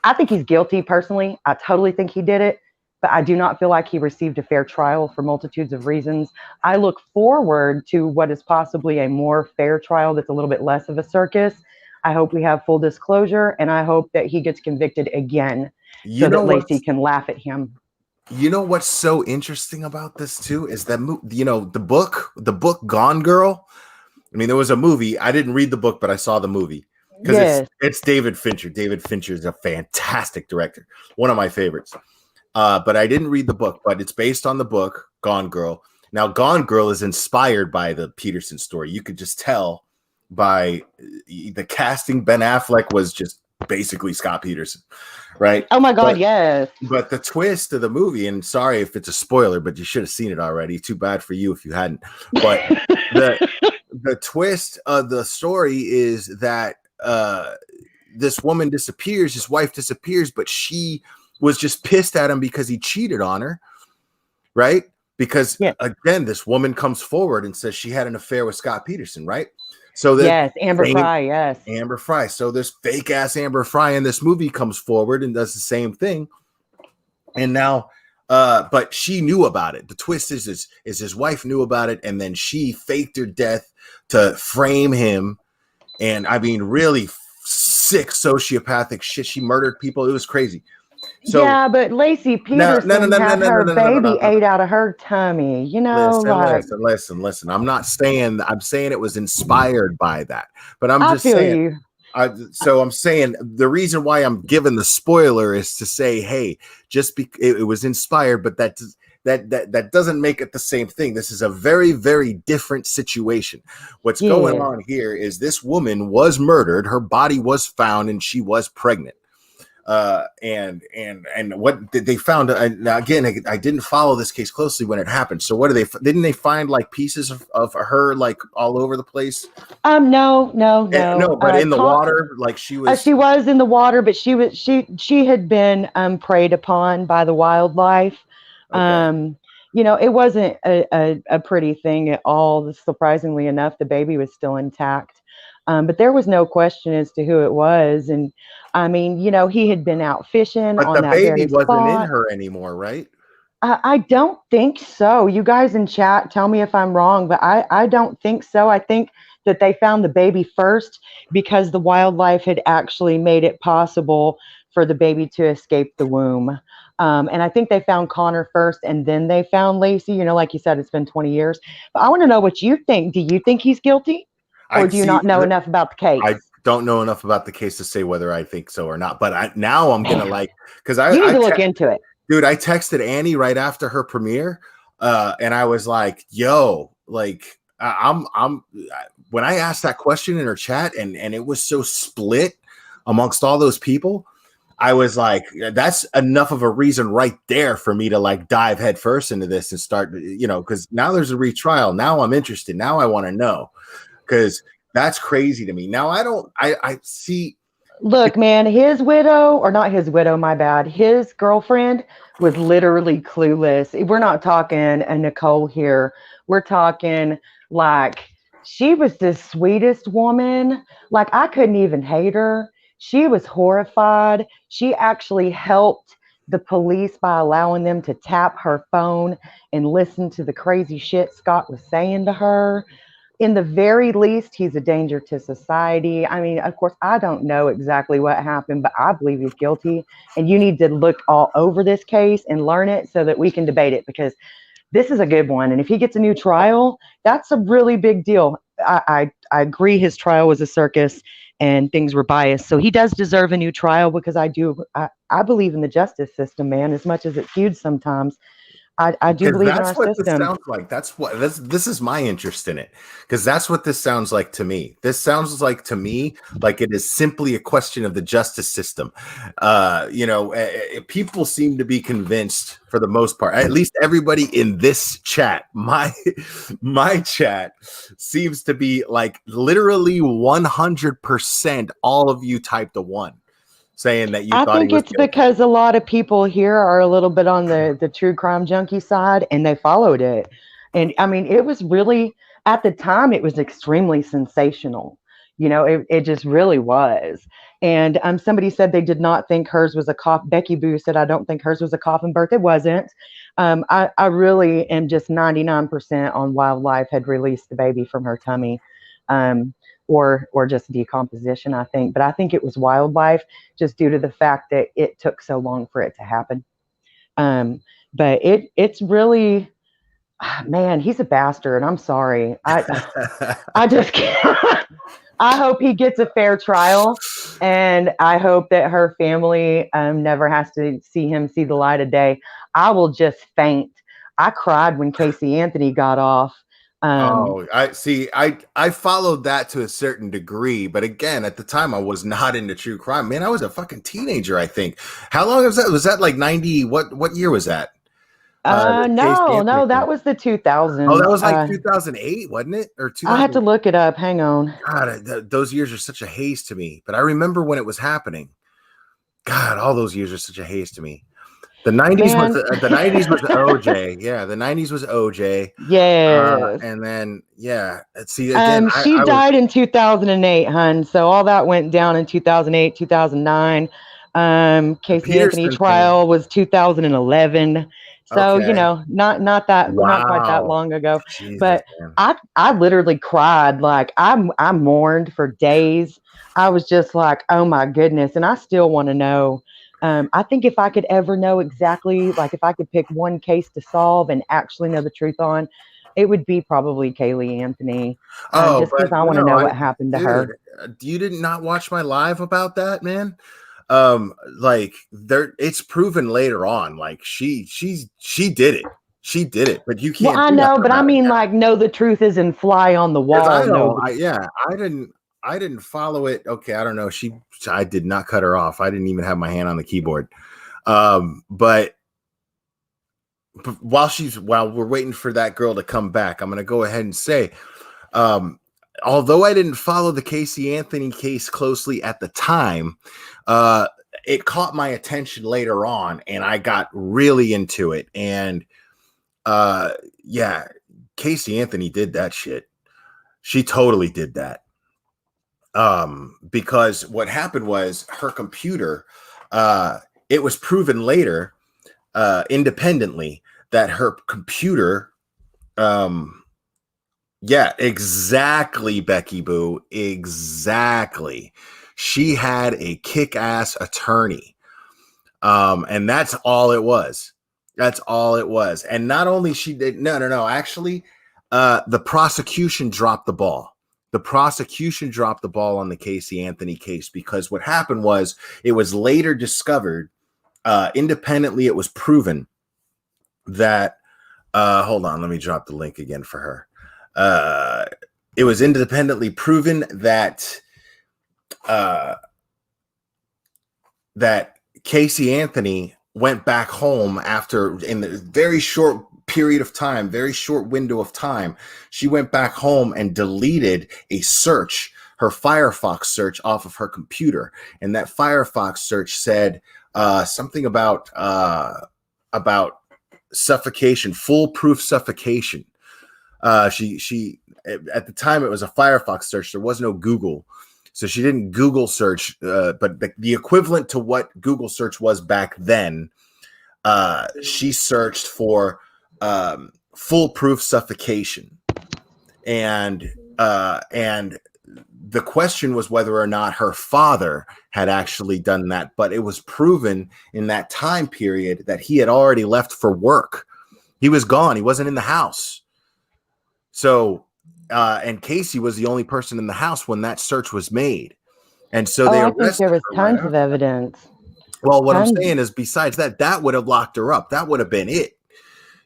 I think he's guilty personally. I totally think he did it. But I do not feel like he received a fair trial for multitudes of reasons. I look forward to what is possibly a more fair trial that's a little bit less of a circus. I hope we have full disclosure, and I hope that he gets convicted again so that Lacey can laugh at him. You know what's so interesting about this too is that, the book Gone Girl. I mean, there was a movie. I didn't read the book, but I saw the movie because it's David Fincher. David Fincher is a fantastic director, one of my favorites. But I didn't read the book, but it's based on the book, Gone Girl. Now, Gone Girl is inspired by the Peterson story. You could just tell by the casting. Ben Affleck was just basically Scott Peterson, right? Oh, my God, yes. But the twist of the movie, and sorry if it's a spoiler, but you should have seen it already. Too bad for you if you hadn't. But the twist of the story is that this woman disappears, his wife disappears, but she was just pissed at him because he cheated on her, right? Because again, this woman comes forward and says she had an affair with Scott Peterson, right? So Amber Fry, Amber Fry. So this fake ass Amber Fry in this movie comes forward and does the same thing, and now, but she knew about it. The twist is his wife knew about it, and then she faked her death to frame him, and I mean, really sick sociopathic shit. She murdered people. It was crazy. So, yeah, but Lacey Peterson had her baby ate out of her tummy. Listen. I'm saying it was inspired by that, but I'm saying the reason why I'm giving the spoiler is to say, hey, it was inspired, but that doesn't make it the same thing. This is a very, very different situation. What's going on here is this woman was murdered, her body was found, and she was pregnant. And what they found, again, I didn't follow this case closely when it happened. So what didn't they find like pieces of her like all over the place? No. But in the water, like she was in the water, but she had been preyed upon by the wildlife. Okay. It wasn't a pretty thing at all. Surprisingly enough, the baby was still intact. But there was no question as to who it was. And I mean, he had been out fishing on that very spot. But the baby wasn't in her anymore, right? I don't think so. You guys in chat, tell me if I'm wrong, but I don't think so. I think that they found the baby first because the wildlife had actually made it possible for the baby to escape the womb. And I think they found Connor first and then they found Lacey. Like you said, it's been 20 years. But I want to know what you think. Do you think he's guilty? Or do you not know enough about the case? don't know enough about the case to say whether I think so or not. But now I'm gonna like, because You need to look into it. dude, I texted Annie right after her premiere, and I was like, "Yo, like, I'm." When I asked that question in her chat, and it was so split amongst all those people, I was like, "That's enough of a reason right there for me to like dive headfirst into this and start, you know, because now there's a retrial. Now I'm interested. Now I want to know, because that's crazy to me. Now I see." Look, man, his widow, or not his widow, my bad. His girlfriend was literally clueless. We're not talking a Nicole here. We're talking like she was the sweetest woman. Like I couldn't even hate her. She was horrified. She actually helped the police by allowing them to tap her phone and listen to the crazy shit Scott was saying to her. In the very least, he's a danger to society. I mean, of course, I don't know exactly what happened, but I believe he's guilty. And you need to look all over this case and learn it so that we can debate it, because this is a good one. And if he gets a new trial, that's a really big deal. I agree his trial was a circus and things were biased. So he does deserve a new trial, because I believe in the justice system, man, as much as it's huge sometimes. I do Because believe in that's our what this system. sounds like. This is my interest in it. Because that's what this sounds like to me. This sounds like to me like it is simply a question of the justice system. People seem to be convinced, for the most part, at least everybody in this chat, my chat seems to be like literally 100% all of you typed a 1. Saying that you I thought he think was it's guilty. because a lot of people here are a little bit on the true crime junkie side, and they followed it. And I mean, it was really, at the time, it was extremely sensational. It just really was. And somebody said they did not think hers was a coffin. Becky Boo said, I don't think hers was a coffin birth. It wasn't. I really am just 99% on Wildlife had released the baby from her tummy. Or just decomposition, I think. But I think it was Wildlife, just due to the fact that it took so long for it to happen. But it's really, man, he's a bastard. I'm sorry. I just can't. I hope he gets a fair trial, and I hope that her family never has to see him see the light of day. I will just faint. I cried when Casey Anthony got off. I see. I followed that to a certain degree, but again, at the time, I was not into true crime. Man, I was a fucking teenager, I think. How long was that? Was that like 90? What year was that? No, that was the 2000s. Oh, that was like 2008, wasn't it? Or I had to 2000? look it up. Hang on. God, those years are such a haze to me. But I remember when it was happening. God, all those years are such a haze to me. The 90s Man. was the 90s was OJ. Yeah, the 90s was OJ. Yes. And then see again. She I was died in 2008, hun. So all that went down in 2008, 2009. the Casey Anthony Peterson thing. trial was 2011. So, Okay. not quite that Wow. long ago. Jesus, But man. I literally cried. Like I mourned for days. I was just like, oh my goodness. And I still want to know. I think if I could ever know exactly, like if I could pick one case to solve and actually know the truth on, it would be probably Kaylee Anthony. Oh, Just because but I want to know what happened to dude, her. you did not watch my live about that, man. Like it's proven later on, like she did it. She did it, but you Well, can't I do know, nothing but I about it mean, now. like, know the truth isn't fly on the Because I wall. know, Nobody. I didn't follow it. Okay, I don't know. I did not cut her off. I didn't even have my hand on the keyboard. But while we're waiting for that girl to come back, I'm gonna go ahead and say, although I didn't follow the Casey Anthony case closely at the time, it caught my attention later on, and I got really into it. And Casey Anthony did that shit. She totally did that. Because what happened was her computer, it was proven later, independently, that her computer, exactly, Becky Boo, exactly. She had a kick-ass attorney. And that's all it was. That's all it was. And not only she did, no, actually, the prosecution dropped the ball. the prosecution dropped the ball on the Casey Anthony case, because what happened was it was later discovered, independently, it was proven that, hold on, let me drop the link again for her. It was independently proven that that Casey Anthony went back home after, in the very short period of time, very short window of time, she went back home and deleted a search, her Firefox search, off of her computer. And that Firefox search said something about suffocation, foolproof suffocation. She at the time, it was a Firefox search. There was no Google. So she didn't Google search, but the equivalent to what Google search was back then, she searched for foolproof suffocation. And the question was whether or not her father had actually done that. But it was proven in that time period that he had already left for work. He was gone. He wasn't in the house. So, and Casey was the only person in the house when that search was made. And so they arrested her. I think there was tons of evidence. Well, what I'm saying is, besides that, that would have locked her up. That would have been it,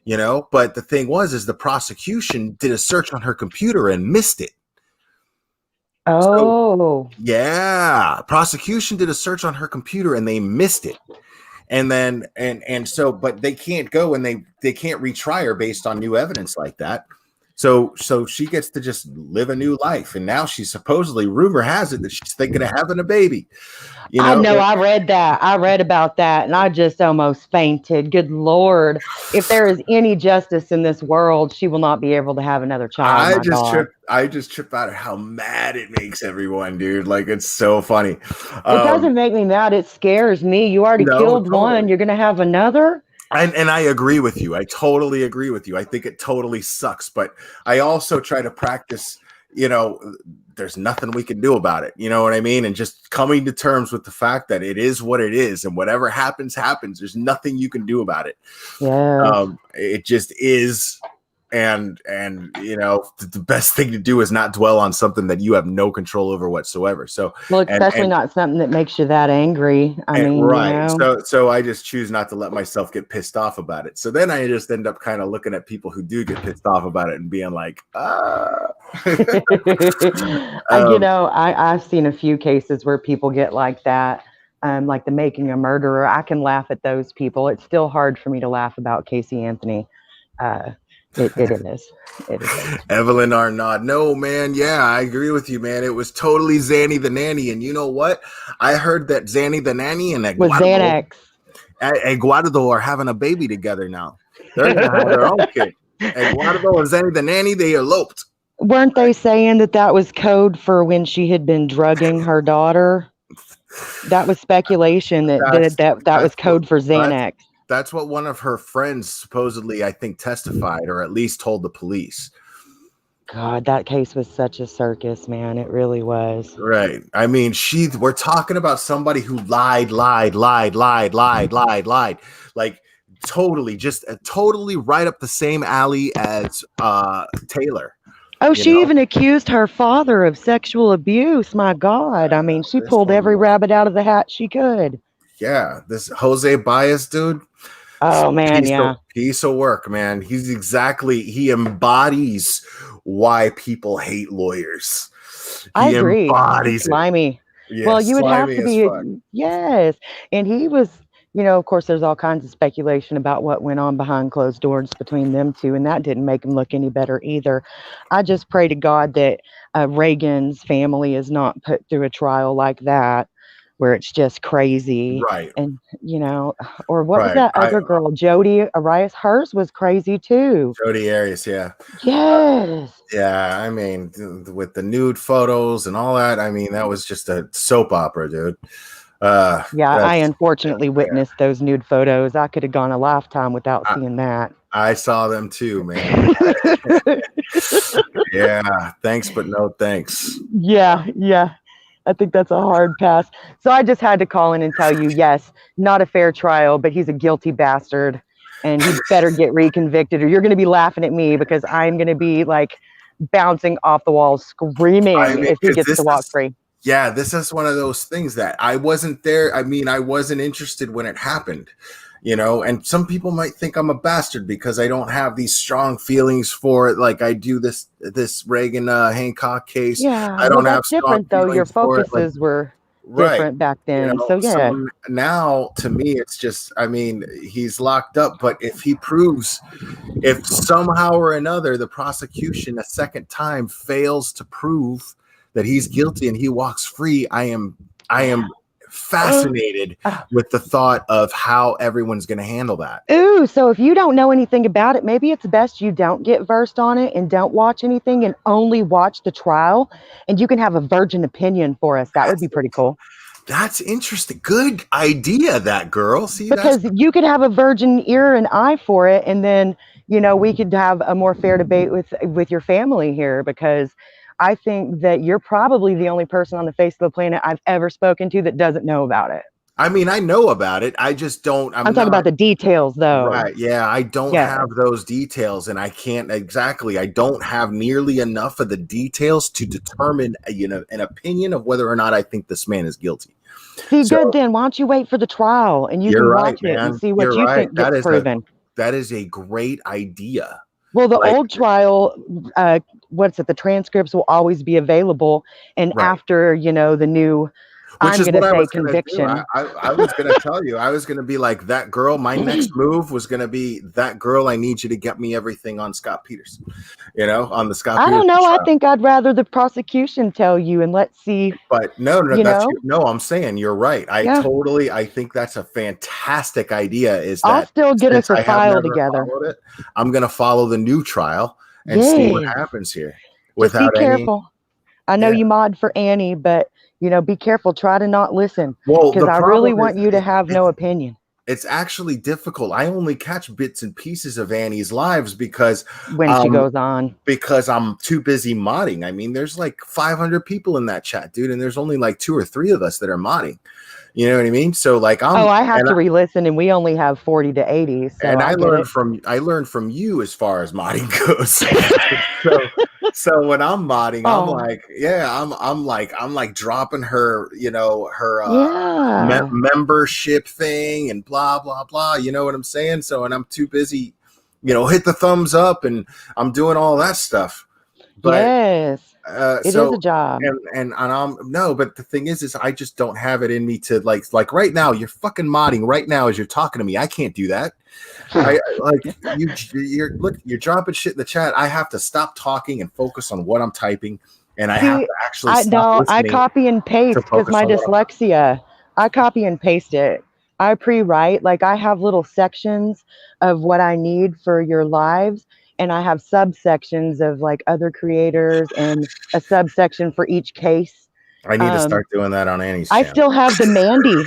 you know? But the thing was, the prosecution did a search on her computer and missed it. Oh. So, yeah. Prosecution did a search on her computer and they missed it. And then, so, but they can't go and they can't retry her based on new evidence like that. So she gets to just live a new life. And now she's supposedly, rumor has it, that she's thinking of having a baby. You know? I know. I read that. I read about that and I just almost fainted. Good Lord. If there is any justice in this world, she will not be able to have another child. I just trip out at how mad it makes everyone, dude. Like, it's so funny. It doesn't make me mad. It scares me. You already killed one. You're going to have another. And I agree with you. I totally agree with you. I think it totally sucks. But I also try to practice, you know, there's nothing we can do about it. You know what I mean? And just coming to terms with the fact that it is what it is. And whatever happens, happens. There's nothing you can do about it. Yeah. It just is. And you know, the best thing to do is not dwell on something that you have no control over whatsoever. So, well, especially not something that makes you that angry. I mean, right. You know? So I just choose not to let myself get pissed off about it. So then I just end up kind of looking at people who do get pissed off about it and being like, you know, I've seen a few cases where people get like that. Like the making a murderer. I can laugh at those people. It's still hard for me to laugh about Casey Anthony. It is. Evelyn Arnaud. No, man. Yeah, I agree with you, man. It was totally Zanny the Nanny. And you know what? I heard that Zanny the Nanny and Xanax. Eduardo are having a baby together now. They're going to have their own kid. Eduardo and Zanny the Nanny, they eloped. Weren't they saying that was code for when she had been drugging her daughter? That was speculation that was code for Xanax. That's what one of her friends supposedly, I think, testified, or at least told the police. God, that case was such a circus, man. It really was. Right. I mean, we're talking about somebody who lied. Like, totally right up the same alley as Taylor. Oh, she even accused her father of sexual abuse. My God. I mean, she pulled every rabbit out of the hat she could. Yeah. This Jose Baez dude. Oh, man, Piece of work, man. He embodies why people hate lawyers. I agree. Embodies slimy. Yes, well, you would have to be. Yes. And he was, you know, of course, there's all kinds of speculation about what went on behind closed doors between them two. And that didn't make him look any better either. I just pray to God that Reagan's family is not put through a trial like that, where it's just crazy. Right. And, you know, or what was that other girl, Jodi Arias? Hers was crazy too. Jodi Arias, yeah. Yes. Yeah, I mean, with the nude photos and all that, I mean, that was just a soap opera, dude. I unfortunately witnessed those nude photos. I could have gone a lifetime without seeing that. I saw them too, man. Yeah, thanks, but no thanks. Yeah. I think that's a hard pass. So I just had to call in and tell you, yes, not a fair trial, but he's a guilty bastard and he better get reconvicted or you're going to be laughing at me because I'm going to be like bouncing off the walls, I screaming mean, if he because gets to walk free. yeah, this is one of those things that I wasn't there. I mean, I wasn't interested when it happened, and some people might think I'm a bastard because I don't have these strong feelings for it. Like I do this Reagan Hancock case. Yeah, I well, don't have that's strong different though. Your feelings for it. Like, focuses were right. different back then. So So yeah. now to me, it's just, I mean, he's locked up, but if somehow or another the prosecution a second time fails to prove that he's guilty and he walks free, I am fascinated with the thought of how everyone's going to handle that. Ooh, so if you don't know anything about it, maybe it's best you don't get versed on it and don't watch anything and only watch the trial, and you can have a virgin opinion for us. That would be pretty cool. That's interesting. Good idea, that girl. See, Because you could have a virgin ear and eye for it, and then we could have a more fair debate with your family here, because I think that you're probably the only person on the face of the planet I've ever spoken to that doesn't know about it. I mean, I know about it. I just don't. I'm talking about the details, though. Right. Yeah, I don't have those details, and I can't exactly. I don't have nearly enough of the details to determine, an opinion of whether or not I think this man is guilty. See, good then. Why don't you wait for the trial and you can watch it and see what you think gets proven? That is a great idea. Well, the old trial, the transcripts will always be available, and after the new. Which I'm is what I was conviction. I was going to tell you. I was going to be like, that girl. My next move was going to be, that girl. I need you to get me everything on Scott Peterson. On the Scott. I don't know. Trial. I think I'd rather the prosecution tell you, and let's see. But no. I'm saying you're right. I think that's a fantastic idea. I'll still get us a file together. I'm going to follow the new trial and see what happens here. Just be careful. I know you mod for Annie, but. Be careful. Try to not listen, because I really want you to have no opinion. It's actually difficult. I only catch bits and pieces of Annie's lives because when she goes on, because I'm too busy modding. I mean, there's like 500 people in that chat, dude, and there's only like 2 or 3 of us that are modding. You know what I mean? So like, I have to re-listen, and we only have 40 to 80. So and I learned from you as far as modding goes. So when I'm modding, I'm like dropping her, membership thing and blah blah blah. You know what I'm saying? So, and I'm too busy, hit the thumbs up, and I'm doing all that stuff. But, yes, it is a job. And but the thing is I just don't have it in me to like right now. You're fucking modding right now as you're talking to me. I can't do that. You're dropping shit in the chat. I have to stop talking and focus on what I'm typing, and I have to actually. I copy and paste because my dyslexia. I copy and paste it. I pre-write. Like I have little sections of what I need for your lives. And I have subsections of like other creators and a subsection for each case. I need to start doing that on Annie's channel. I still have the Mandy,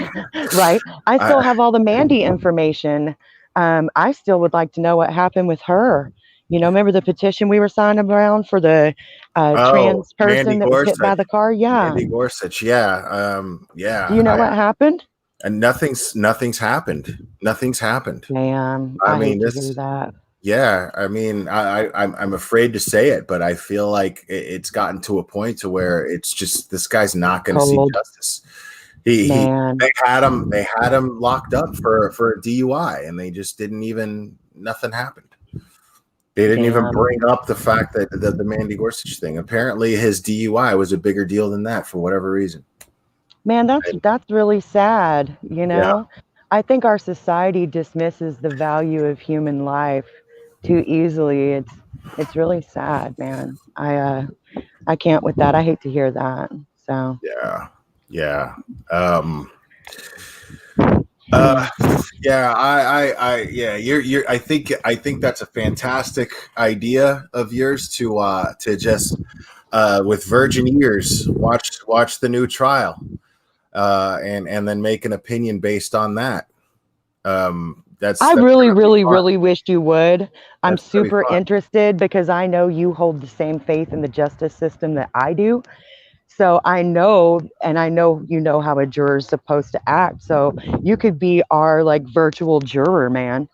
right? I still have all the Mandy information. I still would like to know what happened with her. Remember the petition we were signing around for the trans person that was hit by the car? Yeah. Mandy Gorsuch. Yeah. Yeah. Do you know what happened? And nothing's happened. Nothing's happened. Damn. I mean, hate to do that. Yeah, I mean, I'm afraid to say it, but I feel like it's gotten to a point to where it's just, this guy's not going to see justice. They had him locked up for a DUI, and they just nothing happened. They didn't even bring up the fact that the Mandy Gorsuch thing. Apparently, his DUI was a bigger deal than that for whatever reason. Man, that's really sad. Yeah. I think our society dismisses the value of human life too easily. It's really sad, man. I can't with that. I hate to hear that. So yeah. I think that's a fantastic idea of yours to just with virgin ears watch the new trial and then make an opinion based on that. I really wished you would. I'm super interested because I know you hold the same faith in the justice system that I do. So I know how a juror is supposed to act. So you could be our like virtual juror, man.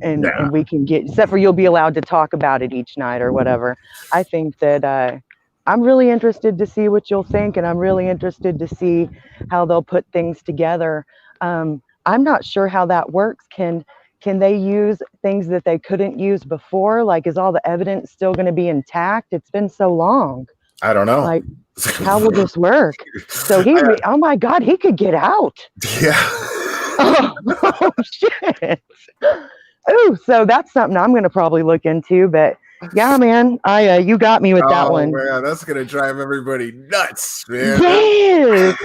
and we can get, except for you'll be allowed to talk about it each night or whatever. I think that I'm really interested to see what you'll think, and I'm really interested to see how they'll put things together. I'm not sure how that works. Can they use things that they couldn't use before? Like, is all the evidence still going to be intact? It's been so long. I don't know. Like, how will this work? So oh my God, he could get out. Yeah. Oh shit. Oh, so that's something I'm going to probably look into. But yeah, man, you got me with that one. Man, that's going to drive everybody nuts, man. Yes.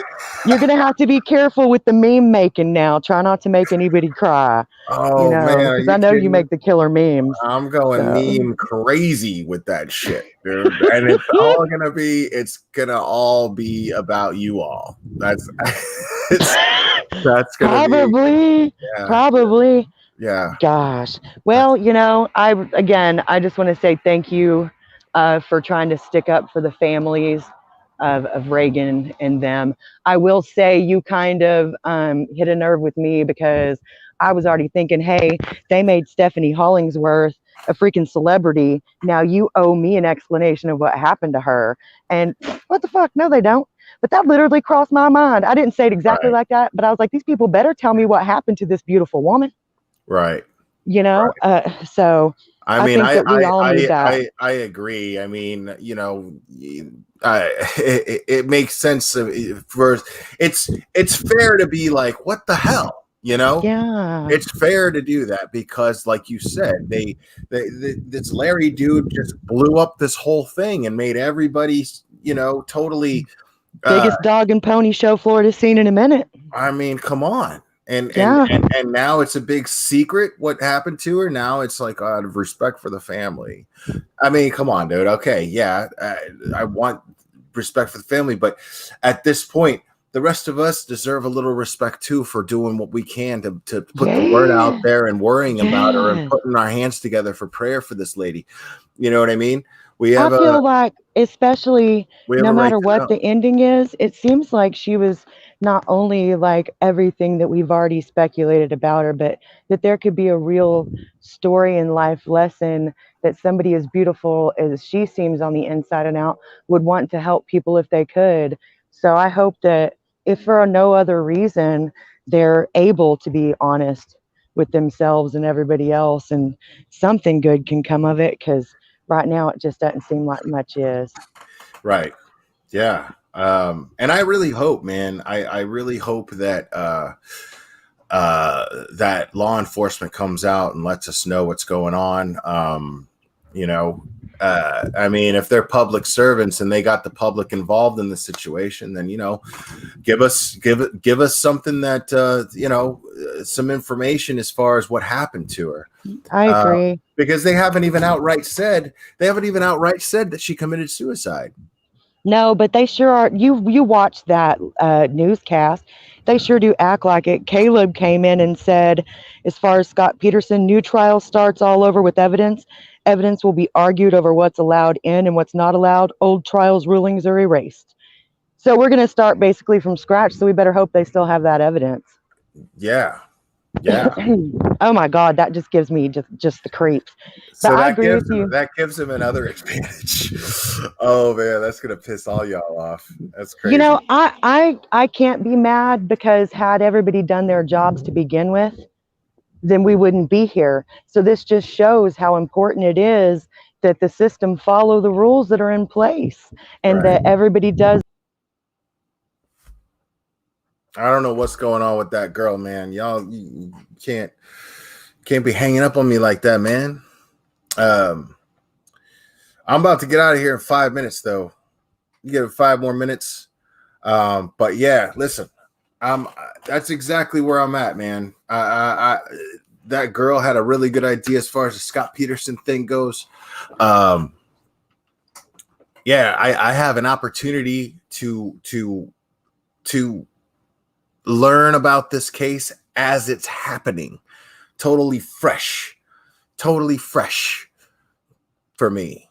You're going to have to be careful with the meme making now. Try not to make anybody cry. Oh, man. Because I know you make the killer memes. I'm going meme crazy with that shit, dude. And it's all going to all be about you all. That's going to Probably. Yeah. Gosh. Well, I just want to say thank you for trying to stick up for the families of Reagan and them. I will say you kind of hit a nerve with me, because I was already thinking, hey, they made Stephanie Hollingsworth a freaking celebrity. Now you owe me an explanation of what happened to her. And what the fuck? No, they don't. But that literally crossed my mind. I didn't say it exactly like that, but I was like, these people better tell me what happened to this beautiful woman. Right. So I mean, I agree. I mean, it makes sense. First, it's fair to be like, what the hell, Yeah. It's fair to do that because, like you said, this Larry dude just blew up this whole thing and made everybody, totally biggest dog and pony show Florida's seen in a minute. I mean, come on. And now it's a big secret what happened to her. Now it's like, out of respect for the family. I mean, come on, dude. Okay, yeah, I want respect for the family, but at this point, the rest of us deserve a little respect too for doing what we can to put the word out there and worrying about her and putting our hands together for prayer for this lady. You know what I mean? I feel like, especially no matter what the ending is, it seems like she was not only like everything that we've already speculated about her, but that there could be a real story and life lesson that somebody as beautiful as she seems on the inside and out would want to help people if they could. So I hope that, if for no other reason, they're able to be honest with themselves and everybody else, and something good can come of it, because right now it just doesn't seem like much is. Right. Yeah. And I really hope, man, I really hope that that law enforcement comes out and lets us know what's going on. I mean, if they're public servants and they got the public involved in the situation, then, give us something that, some information as far as what happened to her. I agree. Because they haven't even outright said that she committed suicide. No, but they sure are. You watch that newscast. They sure do act like it. Caleb came in and said, as far as Scott Peterson, new trial starts all over with evidence. Evidence will be argued over what's allowed in and what's not allowed. Old trials rulings are erased. So we're going to start basically from scratch. So we better hope they still have that evidence. Yeah. Oh my God, that just gives me just the creeps. So I agree with you. That gives him another advantage. Oh man, that's gonna piss all y'all off. That's crazy. I can't be mad, because had everybody done their jobs to begin with, then we wouldn't be here. So this just shows how important it is that the system follow the rules that are in place, and that everybody does. I don't know what's going on with that girl, man. Y'all, you can't be hanging up on me like that, man. I'm about to get out of here in 5 minutes, though. You get 5 more minutes. But yeah, listen, that's exactly where I'm at, man. That girl had a really good idea as far as the Scott Peterson thing goes. Yeah, I have an opportunity to learn about this case as it's happening. Totally fresh for me.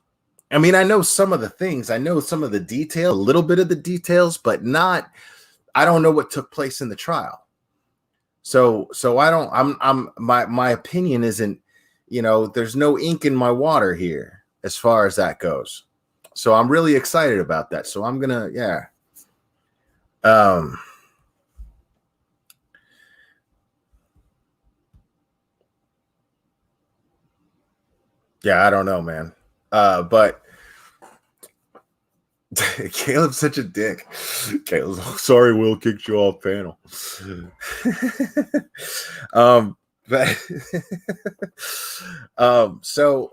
I mean, I know some of the things, I know some of the detail, a little bit of the details, but I don't know what took place in the trial. So my opinion isn't there's no ink in my water here as far as that goes. So I'm really excited about that. So I'm gonna, yeah. Yeah, I don't know, man. But Caleb's such a dick. Caleb's sorry, Will kicked you off panel. But so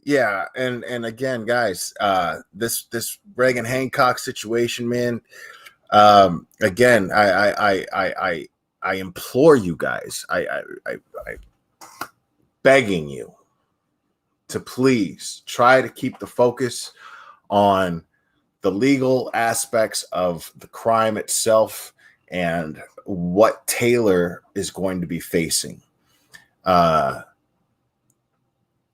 yeah, and again, guys, this Reagan Hancock situation, man. Again, I implore you guys, I begging you to please try to keep the focus on the legal aspects of the crime itself and what Taylor is going to be facing. I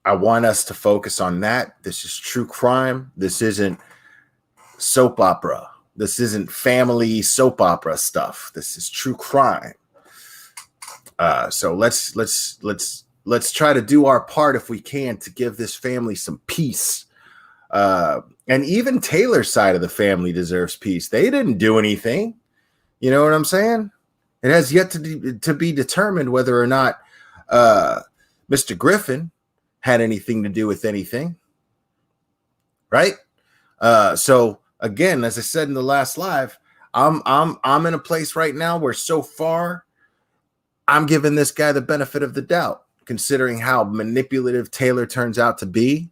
want us to focus on that. This is true crime. This isn't soap opera. This isn't family soap opera stuff. This is true crime. So let's try to do our part if we can to give this family some peace. And even Taylor's side of the family deserves peace. They didn't do anything. You know what I'm saying? It has yet to be determined whether or not Mr. Griffin had anything to do with anything. Right? So again, as I said in the last live, I'm in a place right now where so far I'm giving this guy the benefit of the doubt, considering how manipulative Taylor turns out to be.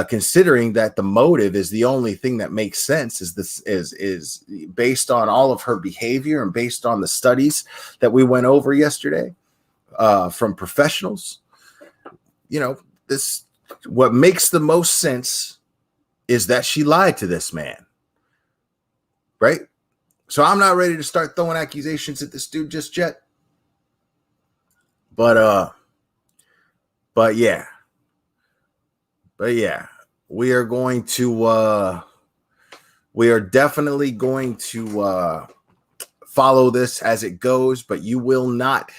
Considering that the motive is the only thing that makes sense, is based on all of her behavior and based on the studies that we went over yesterday from professionals. What makes the most sense is that she lied to this man, right? So I'm not ready to start throwing accusations at this dude just yet, but yeah. But yeah, we are definitely going to follow this as it goes, but you will not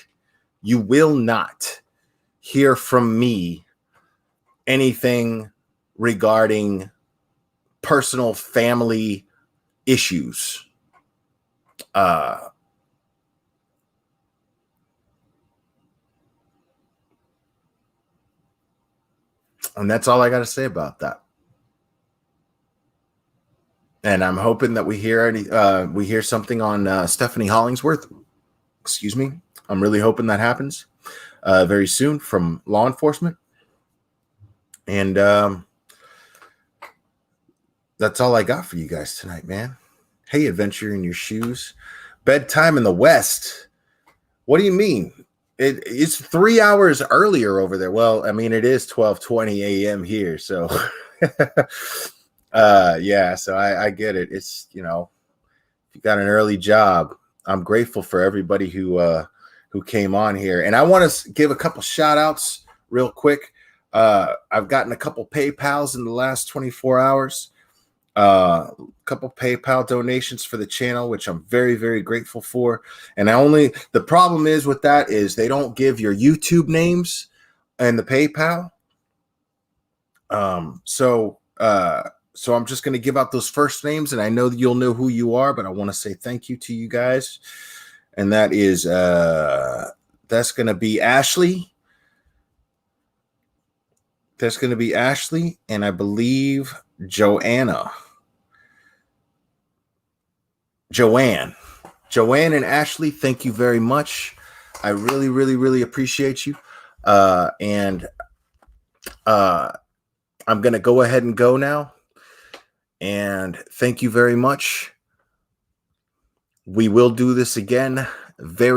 hear from me anything regarding personal family issues. And that's all I got to say about that. And I'm hoping that we hear something on Stephanie Hollingsworth. Excuse me. I'm really hoping that happens very soon from law enforcement. And that's all I got for you guys tonight, man. Hey, adventure in your shoes. Bedtime in the West. What do you mean? It's 3 hours earlier over there. Well, I mean, it is 12:20 a.m. here. So, yeah, so I get it. It's, if you got an early job, I'm grateful for everybody who came on here. And I want to give a couple shout outs real quick. I've gotten a couple PayPals in the last 24 hours. A couple PayPal donations for the channel, which I'm very, very grateful for. And the problem is with that is they don't give your YouTube names and the PayPal. So I'm just going to give out those first names, and I know that you'll know who you are, but I want to say thank you to you guys. And that is, that's going to be Ashley. That's going to be Ashley, and I believe Joanne and Ashley, thank you very much. I really, really, really appreciate you. And I'm going to go ahead and go now. And thank you very much. We will do this again very